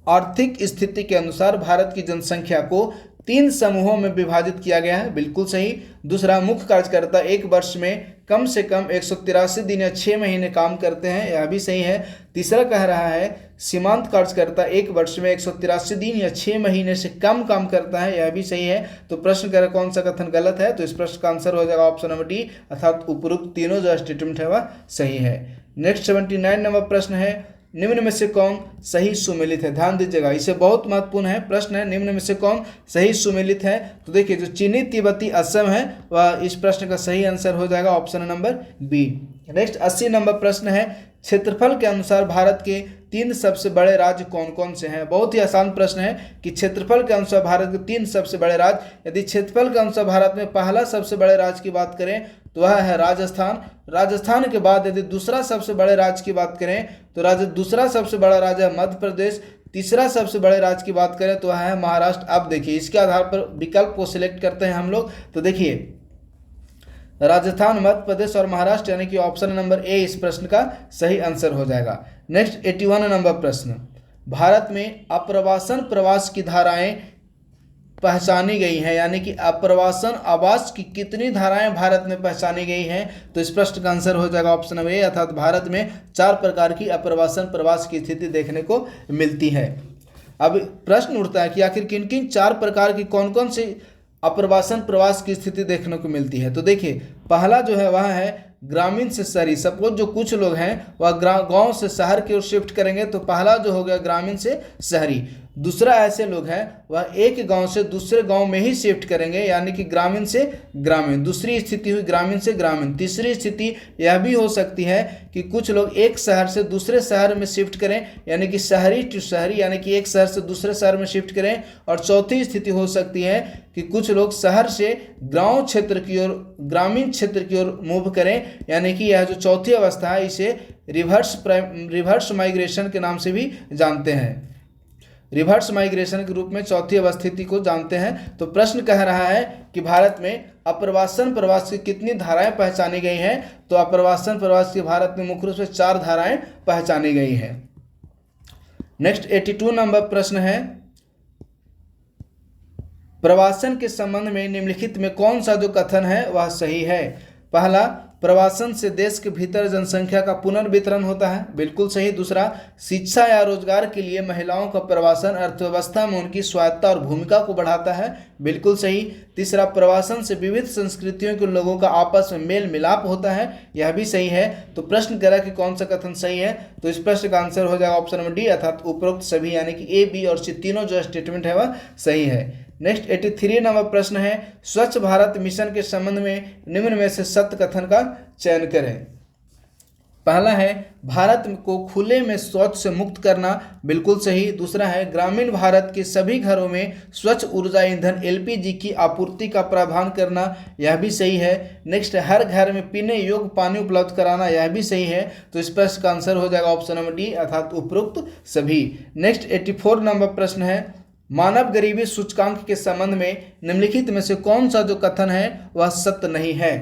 आर्थिक स्थिति के अनुसार भारत की जनसंख्या को 3 समूहों में विभाजित किया गया है, बिल्कुल सही। दूसरा, मुख्य कार्यकर्ता एक वर्ष में कम से कम 183 दिन या 6 महीने काम करते हैं, यह भी सही है। तीसरा कह रहा है सीमांत कार्यकर्ता एक वर्ष में 183 दिन या 6 महीने से कम काम करता है, यह भी सही है। तो प्रश्न कह रहा है कौन सा कथन गलत है। तो इस प्रश्न का आंसर हो जाएगा ऑप्शन नंबर डी, अर्थात उपरोक्त तीनों जो स्टेटमेंट है वह सही है। नेक्स्ट 79 नंबर प्रश्न है, निम्न में से कौन सही सुमेलित है। ध्यान दीजिएगा, इसे बहुत महत्वपूर्ण है प्रश्न है, निम्न में से कौन सही सुमेलित है। तो देखिए जो चीनी तिब्बती असम है वह इस प्रश्न का सही आंसर हो जाएगा option number B. Next 80 number प्रश्न है, क्षेत्रफल के अनुसार भारत के 3 सबसे बड़े राज्य कौन कौन से हैं। बहुत ही आसान प्रश्न है कि क्षेत्रफल के अनुसार भारत के 3 सबसे बड़े राज्य। यदि क्षेत्रफल के अनुसार भारत में पहला सबसे बड़े राज्य की बात करें तो वह है राजस्थान। राजस्थान के बाद यदि दूसरा सबसे बड़े राज्य की बात करें तो दूसरा सबसे बड़ा राज्य है मध्य प्रदेश। तीसरा सबसे बड़े राज्य की बात करें तो वह है महाराष्ट्र। अब देखिए इसके आधार पर विकल्प को सिलेक्ट करते हैं हम लोग। तो देखिए राजस्थान, मध्य प्रदेश और महाराष्ट्र, यानी कि ऑप्शन नंबर ए इस प्रश्न का सही आंसर हो जाएगा। नेक्स्ट 81 नंबर प्रश्न, भारत में अप्रवासन प्रवास की धाराएं पहचानी गई हैं, यानी कि अप्रवासन आवास की कितनी धाराएं भारत में पहचानी गई हैं? तो इस प्रश्न का आंसर हो जाएगा ऑप्शन नंबर ए, अर्थात भारत में 4 प्रकार की अप्रवासन प्रवास की स्थिति देखने को मिलती है। अब प्रश्न उठता है कि आखिर किन किन 4 प्रकार की कौन कौन सी अप्रवासन प्रवास की स्थिति देखने को मिलती है? तो देखिए पहला जो है वह है ग्रामीण से शहरी। सपोज जो कुछ लोग हैं वह गांव से शहर की ओर शिफ्ट करेंगे, तो पहला जो हो गया ग्रामीण से शहरी। दूसरा ऐसे लोग हैं वह एक गांव से दूसरे गांव में ही शिफ्ट करेंगे, यानी कि ग्रामीण से ग्रामीण। दूसरी स्थिति हुई ग्रामीण से ग्रामीण। तीसरी स्थिति यह भी हो सकती है कि कुछ लोग एक शहर से दूसरे शहर में शिफ्ट करें, यानी कि शहरी टू शहरी, यानी कि एक शहर से दूसरे शहर में शिफ्ट करें। और चौथी स्थिति हो सकती है कि कुछ लोग शहर से गांव क्षेत्र की ओर, ग्रामीण क्षेत्र की ओर मूव करें, यानी कि यह जो चौथी अवस्था है इसे रिवर्स माइग्रेशन के नाम से भी जानते हैं। रिवर्स माइग्रेशन के रूप में चौथी अवस्थिति को जानते हैं। तो प्रश्न कह रहा है कि भारत में अप्रवासन प्रवास की कितनी धाराएं पहचानी गई हैं? तो अप्रवासन प्रवास की भारत में मुख्य रूप से 4 धाराएं पहचानी गई हैं। नेक्स्ट 82 नंबर प्रश्न है, प्रवासन के संबंध में निम्नलिखित में कौन सा जो कथन है वह सही है? पहला, प्रवासन से देश के भीतर जनसंख्या का पुनर्वितरण होता है, बिल्कुल सही। दूसरा, शिक्षा या रोजगार के लिए महिलाओं का प्रवासन अर्थव्यवस्था में उनकी स्वायत्ता और भूमिका को बढ़ाता है, बिल्कुल सही। तीसरा, प्रवासन से विविध संस्कृतियों के लोगों का आपस में मेल मिलाप होता है, यह भी सही है। तो प्रश्न कह रहा है कि कौन सा कथन सही है? तो इस प्रश्न का आंसर हो जाएगा ऑप्शन नंबर डी, अर्थात उपरोक्त सभी, यानी कि ए, बी और सी तीनों जो स्टेटमेंट है वह सही है। नेक्स्ट 83 नंबर प्रश्न है, स्वच्छ भारत मिशन के संबंध में निम्न में से सत्य कथन का चयन करें। पहला है भारत को खुले में शौच से मुक्त करना, बिल्कुल सही। दूसरा है ग्रामीण भारत के सभी घरों में स्वच्छ ऊर्जा ईंधन एलपीजी की आपूर्ति का प्रावधान करना, यह भी सही है। नेक्स्ट, हर घर में पीने योग्य पानी उपलब्ध कराना, यह भी सही है। तो इस प्रश्न का आंसर हो जाएगा ऑप्शन नंबर डी, अर्थात उपरोक्त सभी। नेक्स्ट 84 नंबर प्रश्न है, मानव गरीबी सूचकांक के संबंध में निम्नलिखित में से कौन सा जो कथन है वह सत्य नहीं है?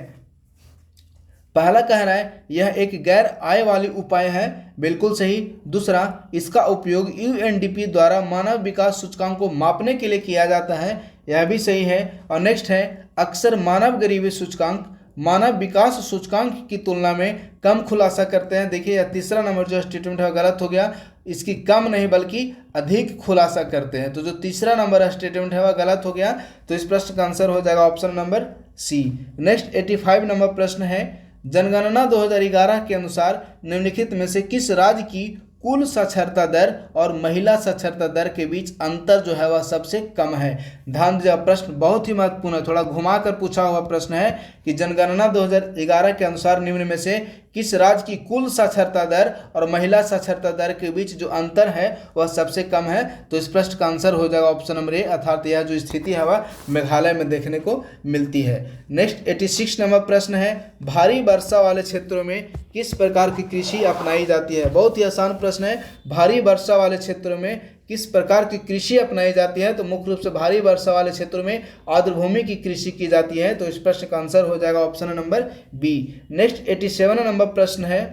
पहला कह रहा है यह एक गैर आय वाली उपाय है, बिल्कुल सही। दूसरा, इसका उपयोग यूएनडीपी द्वारा मानव विकास सूचकांक को मापने के लिए किया जाता है, यह भी सही है। और नेक्स्ट है, अक्सर मानव गरीबी सूचकांक मानव विकास सूचकांक की तुलना में कम खुलासा करते हैं। देखिए यह तीसरा नंबर जो स्टेटमेंट है गलत हो गया, इसकी कम नहीं बल्कि अधिक खुलासा करते हैं। तो जो तीसरा नंबर स्टेटमेंट है वह गलत हो गया। तो इस प्रश्न का आंसर हो जाएगा option number C. Next 85 number प्रश्न है, जनगणना 2011 के अनुसार निम्नलिखित में से किस राज्य की कुल साक्षरता दर और महिला साक्षरता दर के बीच अंतर जो है वह सबसे कम है? ध्यान दीजिए, प्रश्न बहुत ही महत्वपूर्ण है, थोड़ा घुमाकर पूछा हुआ प्रश्न है कि जनगणना 2011 के अनुसार निम्न में से किस राज्य की कुल साक्षरता दर और महिला साक्षरता दर के बीच जो अंतर है वह सबसे कम है? तो इस प्रश्न का आंसर हो जाएगा ऑप्शन नंबर ए, अर्थात यह जो स्थिति है वह मेघालय में देखने को मिलती है। नेक्स्ट 86 नंबर प्रश्न है, भारी वर्षा वाले क्षेत्रों में किस प्रकार की कृषि अपनाई जाती है? बहुत ही आसान प्रश्न है, भारी वर्षा वाले क्षेत्रों में किस प्रकार की कृषि अपनाई जाती है? तो मुख्य रूप से भारी वर्षा वाले क्षेत्रों में आर्द्रभूमि की कृषि की जाती है। तो इस प्रश्न का आंसर हो जाएगा option number B. Next 87 number प्रश्न है,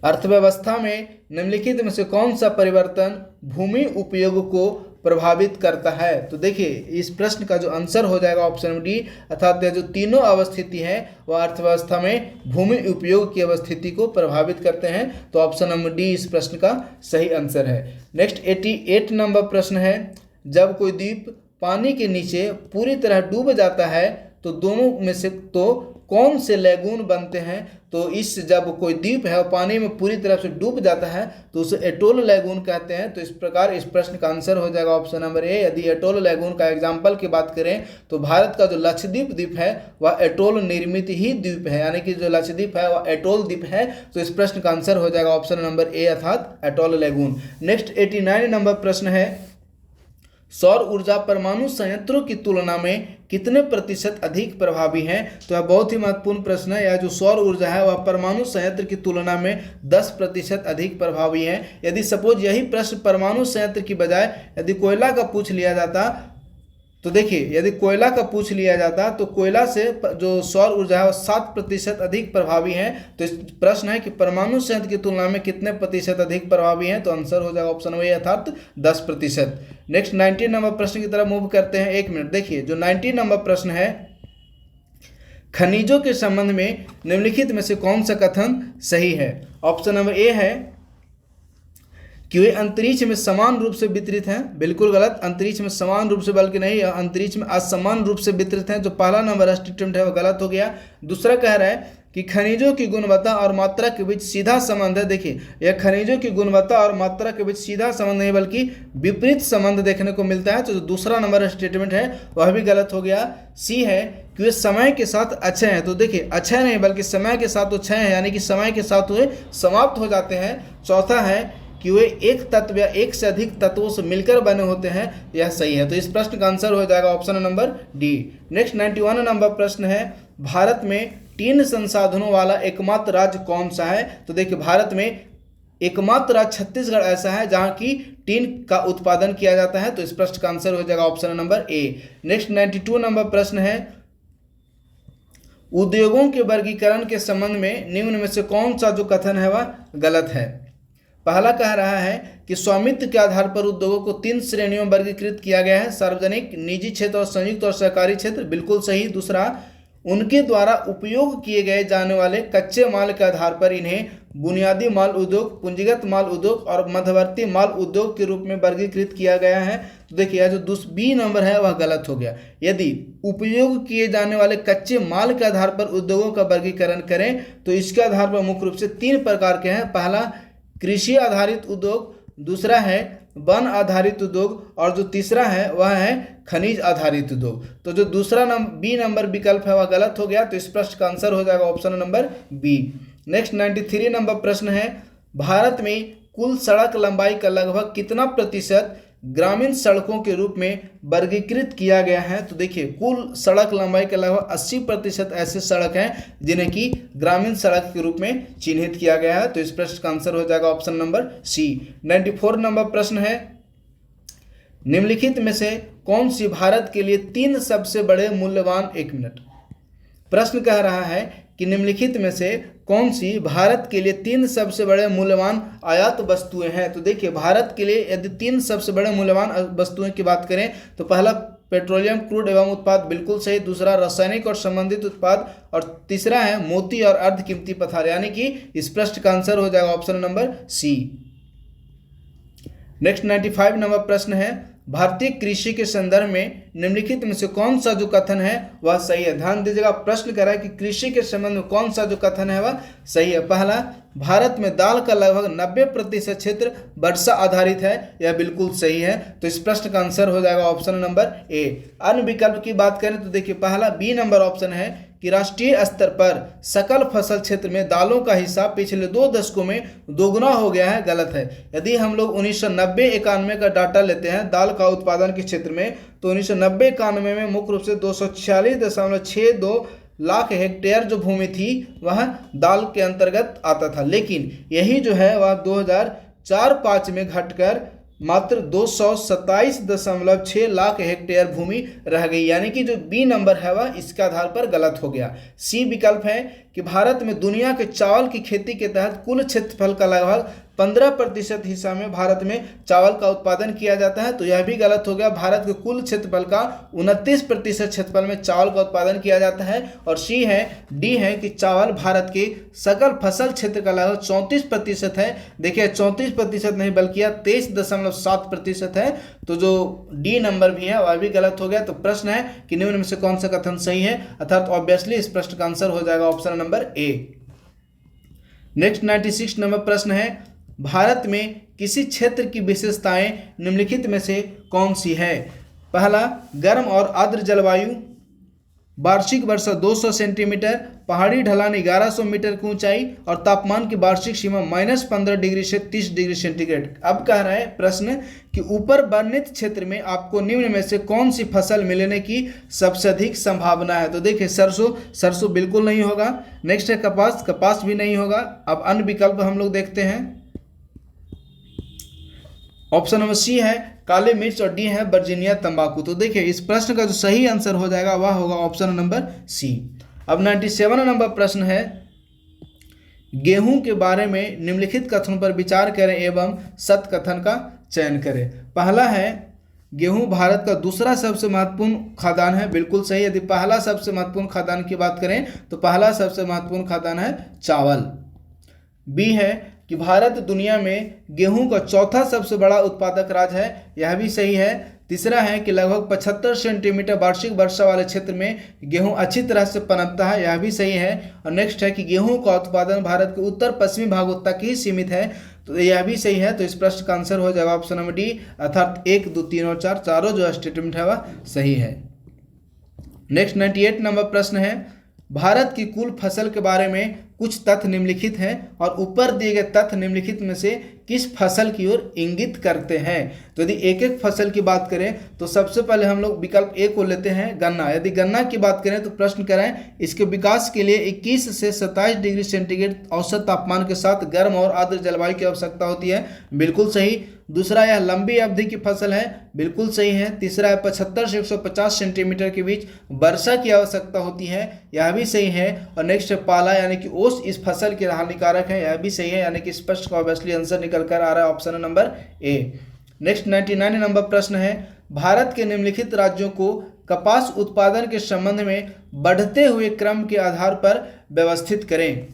अर्थव्यवस्था में निम्नलिखित में से कौन सा परिवर्तन भूमि उपयोग को प्रभावित करता है? तो देखिए इस प्रश्न का जो आंसर हो जाएगा ऑप्शन डी, अर्थात जो तीनों अवस्थिति हैं वह अर्थव्यवस्था में भूमि उपयोग की अवस्थिति को प्रभावित करते हैं। तो ऑप्शन नंबर डी इस प्रश्न का सही आंसर है। नेक्स्ट 88 नंबर प्रश्न है, जब कोई द्वीप पानी के नीचे पूरी तरह डूब जाता है तो दोनों में से तो कौन से लैगून बनते हैं? तो इस जब कोई द्वीप है और पानी में पूरी तरह से डूब जाता है तो उसे एटोल लैगून कहते हैं। तो इस प्रकार इस प्रश्न का आंसर हो जाएगा ऑप्शन नंबर ए। यदि एटोल लैगून का एग्जाम्पल की बात करें तो भारत का जो लक्षद्वीप द्वीप है वह एटोल निर्मित ही द्वीप है, यानी कि जो लक्षद्वीप है वह एटोल द्वीप है। तो इस प्रश्न का आंसर हो जाएगा ऑप्शन नंबर ए, अर्थात एटोल लैगून। नेक्स्ट 89 नंबर प्रश्न है, सौर ऊर्जा परमाणु संयंत्रों की तुलना में कितने प्रतिशत अधिक प्रभावी है? तो यह बहुत ही महत्वपूर्ण प्रश्न है। यह जो सौर ऊर्जा है वह परमाणु संयंत्र की तुलना में 10% अधिक प्रभावी है। यदि सपोज यही प्रश्न परमाणु संयंत्र की बजाय यदि कोयला का पूछ लिया जाता, तो देखिए यदि कोयला का पूछ लिया जाता तो कोयला से जो सौर ऊर्जा है वह 7% अधिक प्रभावी है। तो इस प्रश्न है कि परमाणु संयंत्र की तुलना में कितने प्रतिशत अधिक प्रभावी हैं? तो आंसर हो जाएगा ऑप्शन ए अर्थात 10%। नेक्स्ट 19 नंबर प्रश्न की तरफ मूव करते हैं। 1 मिनट। देखिए जो 19 नंबर प्रश्न है, खनिजों के संबंध में निम्नलिखित में से कौन सा कथन सही है? ऑप्शन नंबर ए है कि वे अंतरिक्ष में समान रूप से वितरित हैं। बिल्कुल गलत। अंतरिक्ष में समान रूप से बल्कि नहीं, अंतरिक्ष में असमान रूप से वितरित हैं। जो पहला नंबर स्टेटमेंट है वो गलत हो गया। दूसरा कह रहा है कि खनिजों की गुणवत्ता और मात्रा के बीच सीधा संबंध है। देखिए यह खनिजों की गुणवत्ता और मात्रा के बीच सीधा संबंध नहीं बल्कि विपरीत संबंध देखने को मिलता है। तो जो दूसरा नंबर स्टेटमेंट है वह भी गलत हो गया। सी है कि वे समय के साथ अक्षय हैं। तो देखिए अक्षय नहीं बल्कि समय के साथ क्षय हैं, यानी कि समय के साथ वे समाप्त हो जाते हैं। चौथा है कि वे एक तत्व या एक से अधिक तत्वों से मिलकर बने होते हैं। यह सही है। तो इस प्रश्न का आंसर हो जाएगा option number D. Next 91 number प्रश्न है, भारत में टीन संसाधनों वाला एकमात्र राज्य कौन सा है? तो देखिए भारत में एकमात्र राज्य छत्तीसगढ़ ऐसा है जहां की टीन का उत्पादन किया जाता है। तो इस प्रश्न का आंसर हो जाएगा option number A. Next 92 number प्रश्न है, उद्योगों के वर्गीकरण के संबंध में निम्न में से कौन सा जो कथन है वह गलत है? पहला कह रहा है कि स्वामित्व के आधार पर उद्योगों को 3 श्रेणियों में वर्गीकृत किया गया है, सार्वजनिक, निजी क्षेत्र और संयुक्त और सहकारी क्षेत्र। बिल्कुल सही। दूसरा, उनके द्वारा उपयोग किए गए जाने वाले कच्चे माल के आधार पर इन्हें बुनियादी माल उद्योग, पूंजीगत माल उद्योग और मध्यवर्ती माल उद्योग के रूप में वर्गीकृत किया गया है। तो देखिए जो बी नंबर है वह गलत हो गया। यदि उपयोग किए जाने वाले कच्चे माल के आधार पर उद्योगों का वर्गीकरण करें तो इसके आधार पर मुख्य रूप से 3 प्रकार के हैं। पहला कृषि आधारित उद्योग, दूसरा है वन आधारित उद्योग और जो तीसरा है वह है खनिज आधारित उद्योग। तो जो दूसरा बी नंबर विकल्प है वह गलत हो गया। तो इस प्रश्न का आंसर हो जाएगा option number B. Next 93 number प्रश्न है, भारत में कुल सड़क लंबाई का लगभग कितना प्रतिशत ग्रामीण सड़कों के रूप में वर्गीकृत किया गया है? तो देखिए कुल सड़क लंबाई के लगभग 80% ऐसे सड़क हैं जिन्हें कि ग्रामीण सड़क के रूप में चिन्हित किया गया है। तो इस प्रश्न का आंसर हो जाएगा ऑप्शन नंबर सी। 94 नंबर प्रश्न है, निम्नलिखित में से कौन सी भारत के लिए 3 सबसे बड़े मूल्यवान, 1 मिनट। प्रश्न कह रहा है कि निम्नलिखित में से कौन सी भारत के लिए 3 सबसे बड़े मूल्यवान आयात वस्तुएं हैं? तो देखिए भारत के लिए यदि 3 सबसे बड़े मूल्यवान वस्तुएं की बात करें तो पहला पेट्रोलियम क्रूड एवं उत्पाद, बिल्कुल सही। दूसरा रासायनिक और संबंधित उत्पाद और तीसरा है मोती और अर्धकीमती पत्थर, यानी कि इस प्रश्न का आंसर हो जाएगा option number C. Next 95 number प्रश्न है, भारतीय कृषि के संदर्भ में निम्नलिखित में से कौन सा जो कथन है वह सही है? ध्यान दीजिएगा, प्रश्न कर रहा है कि कृषि के संबंध में कौन सा जो कथन है वह सही है। पहला, भारत में दाल का लगभग 90% क्षेत्र वर्षा आधारित है। यह बिल्कुल सही है। तो इस प्रश्न का आंसर हो जाएगा ऑप्शन नंबर ए। अन्य विकल्प की बात करें तो देखिए पहला बी नंबर ऑप्शन है कि राष्ट्रीय स्तर पर सकल फसल क्षेत्र में दालों का हिस्सा पिछले 2 दशकों में दोगुना हो गया है, गलत है। यदि हम लोग 1990-91 का डाटा लेते हैं दाल का उत्पादन के क्षेत्र में, तो 1990-91 में मुख्य रूप से 246.62 लाख हेक्टेयर जो भूमि थी वह दाल के अंतर्गत आता था, लेकिन यही जो है वह 2004-05 में घटकर मात्र 227.6 लाख हेक्टेयर भूमि रह गई, यानी कि जो बी नंबर है वह इसके आधार पर गलत हो गया। सी विकल्प है कि भारत में दुनिया के चावल की खेती के तहत कुल क्षेत्रफल का लगभग 15% हिस्सा में भारत में चावल का उत्पादन किया जाता है। तो यह भी गलत हो गया। भारत के कुल क्षेत्रफल का 29% क्षेत्रफल में चावल का उत्पादन किया जाता है। और डी है कि चावल भारत के सकल फसल क्षेत्र का लगभग 34% है। देखिए 34% नहीं बल्कि 23.7% है। तो जो डी नंबर भी है वह भी गलत हो गया। तो प्रश्न है कि निम्न में से कौन सा कथन सही है, अर्थात ऑब्वियसली इस प्रश्न का आंसर हो जाएगा option number A. Next 96 number प्रश्न है, भारत में किसी क्षेत्र की विशेषताएं निम्नलिखित में से कौन सी है? पहला, गर्म और आर्द्र जलवायु, वार्षिक वर्षा 200 सेंटीमीटर, पहाड़ी ढलान 1100 मीटर की ऊंचाई और तापमान की वार्षिक सीमा -15 डिग्री से 30 डिग्री सेंटीग्रेड। अब कह रहा है प्रश्न कि ऊपर वर्णित क्षेत्र में आपको निम्न में से कौन सी फसल मिलने की सबसे अधिक संभावना है। तो देखिए सरसों बिल्कुल नहीं होगा। नेक्स्ट है कपास भी नहीं होगा। अब अन्य विकल्प हम लोग देखते हैं। ऑप्शन नंबर सी है काले मिर्च और डी है वर्जीनिया तंबाकू। तो देखिए इस प्रश्न का जो सही आंसर हो जाएगा वह होगा ऑप्शन नंबर सी। अब 97 नंबर प्रश्न है गेहूं के बारे में निम्नलिखित कथनों पर विचार करें एवं सत्य कथन का चयन करें। पहला है गेहूं भारत का दूसरा सबसे महत्वपूर्ण खाद्यान्न है, बिल्कुल सही। यदि पहला सबसे महत्वपूर्ण खाद्यान्न की बात करें तो पहला सबसे महत्वपूर्ण खाद्यान्न है चावल। बी है कि भारत दुनिया में गेहूं का चौथा सबसे बड़ा उत्पादक राज्य है, यह भी सही है। तीसरा है कि लगभग 75 सेंटीमीटर वार्षिक वर्षा वाले क्षेत्र में गेहूं अच्छी तरह से पनपता है, यह भी सही है। और नेक्स्ट है कि गेहूं का उत्पादन भारत के उत्तर पश्चिमी भागों तक ही सीमित है, तो यह भी सही है। तो इस प्रश्न का आंसर हो जाएगा ऑप्शन नंबर डी, अर्थात 1, 2, 3 और 4 चारों जो स्टेटमेंट है वह सही है। नेक्स्ट 98 नंबर प्रश्न है भारत की कुल फसल के बारे में कुछ तथ्य निम्नलिखित हैं और ऊपर दिए गए तथ्य निम्नलिखित में से किस फसल की ओर इंगित करते हैं। तो यदि एक एक फसल की बात करें तो सबसे पहले हम लोग विकल्प ए को लेते हैं गन्ना। यदि गन्ना की बात करें तो प्रश्न करें इसके विकास के लिए 21 से 27 डिग्री सेंटीग्रेड औसत तापमान के साथ गर्म और आर्द्र जलवायु की आवश्यकता होती है, बिल्कुल सही। दूसरा यह लंबी अवधि की फसल है, बिल्कुल सही है। तीसरा है 75 से 150 सेंटीमीटर के बीच वर्षा की आवश्यकता होती है, यह भी सही है। और नेक्स्ट है पाला यानी कि ओस इस फसल के हानिकारक है, यह भी सही है। यानी कि स्पष्ट का ऑब्वियसली आंसर निकल कर आ रहा है option number A. Next 99 number प्रश्न है भारत के निम्नलिखित राज्यों को कपास उत्पादन के संबंध में बढ़ते हुए क्रम के आधार पर व्यवस्थित करें।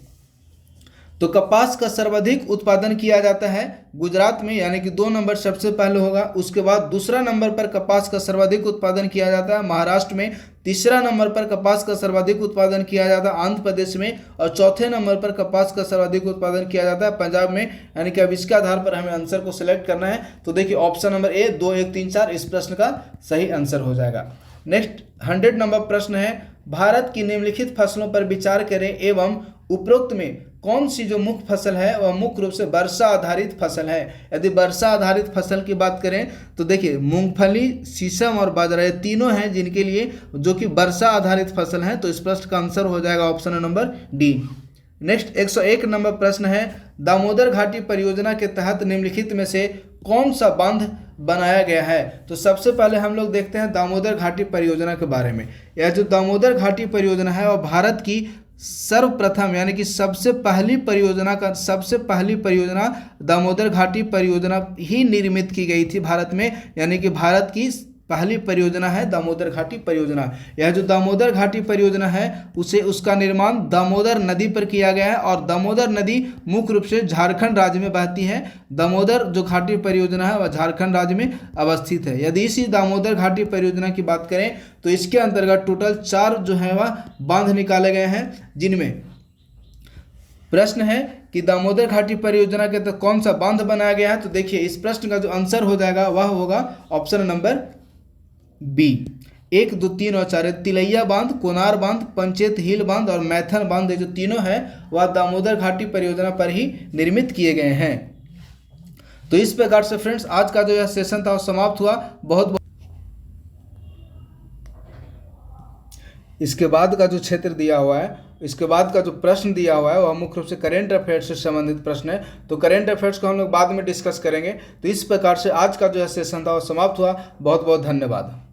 तो कपास का सर्वाधिक उत्पादन किया जाता है गुजरात में, यानी कि 2 नंबर सबसे पहले होगा। उसके बाद दूसरा नंबर पर कपास का सर्वाधिक उत्पादन किया जाता है महाराष्ट्र में। तीसरा नंबर पर कपास का सर्वाधिक उत्पादन किया जाता है आंध्र प्रदेश में। और चौथे नंबर पर कपास का सर्वाधिक उत्पादन किया जाता है पंजाब में। यानी कि अब इसके आधार पर हमें आंसर को सिलेक्ट करना है। तो देखिए ऑप्शन नंबर ए 2, 1, 3, 4 इस प्रश्न का सही आंसर हो जाएगा। नेक्स्ट 100 नंबर प्रश्न है भारत की निम्नलिखित फसलों पर विचार करें एवं उपरोक्त में कौन सी जो मुख्य फसल है वह मुख्य रूप से वर्षा आधारित फसल है। यदि वर्षा आधारित फसल की बात करें तो देखिए मूंगफली, शीशम और बाजरा ये तीनों हैं जिनके लिए जो कि वर्षा आधारित फसल है। तो इस प्रश्न का आंसर हो जाएगा option number D. Next 101 number प्रश्न है दामोदर घाटी परियोजना के तहत निम्नलिखित में से कौन सा बांध बनाया गया है। तो सबसे पहले हम लोग देखते हैं दामोदर घाटी परियोजना के बारे में। यह जो दामोदर घाटी परियोजना है वह भारत की सर्वप्रथम यानी कि सबसे पहली परियोजना दामोदर घाटी परियोजना ही निर्मित की गई थी भारत में। यानी कि भारत की पहली परियोजना है दामोदर घाटी परियोजना। यह जो दामोदर घाटी परियोजना है उसका निर्माण दामोदर नदी पर किया गया है और दामोदर नदी मुख्य रूप से झारखंड राज्य में बहती है। दामोदर जो घाटी परियोजना है वह झारखंड राज्य में अवस्थित है। यदि इसी दामोदर घाटी परियोजना की बात करें तो इसके अंतर्गत टोटल 4 जो है वह बांध निकाले गए हैं, जिनमें प्रश्न है कि दामोदर घाटी परियोजना के तहत कौन सा बांध बनाया गया है। तो देखिए इस प्रश्न का जो आंसर हो जाएगा वह होगा ऑप्शन नंबर बी। 1, 2, 3 और 4 तिलैया बांध, कोनार बांध, पंचेत हिल बांध और मैथन बांध जो तीनों हैं वह दामोदर घाटी परियोजना पर ही निर्मित किए गए हैं। तो इस प्रकार से फ्रेंड्स आज का जो यह सेशन था वो समाप्त हुआ। बहुत इसके बाद का जो क्षेत्र दिया हुआ है, इसके बाद का जो प्रश्न दिया हुआ है वह मुख्य रूप से करेंट अफेयर्स से संबंधित प्रश्न है। तो करेंट अफेयर्स को हम लोग बाद में डिस्कस करेंगे। तो इस प्रकार से आज का जो सेशन था वो समाप्त हुआ। बहुत बहुत धन्यवाद।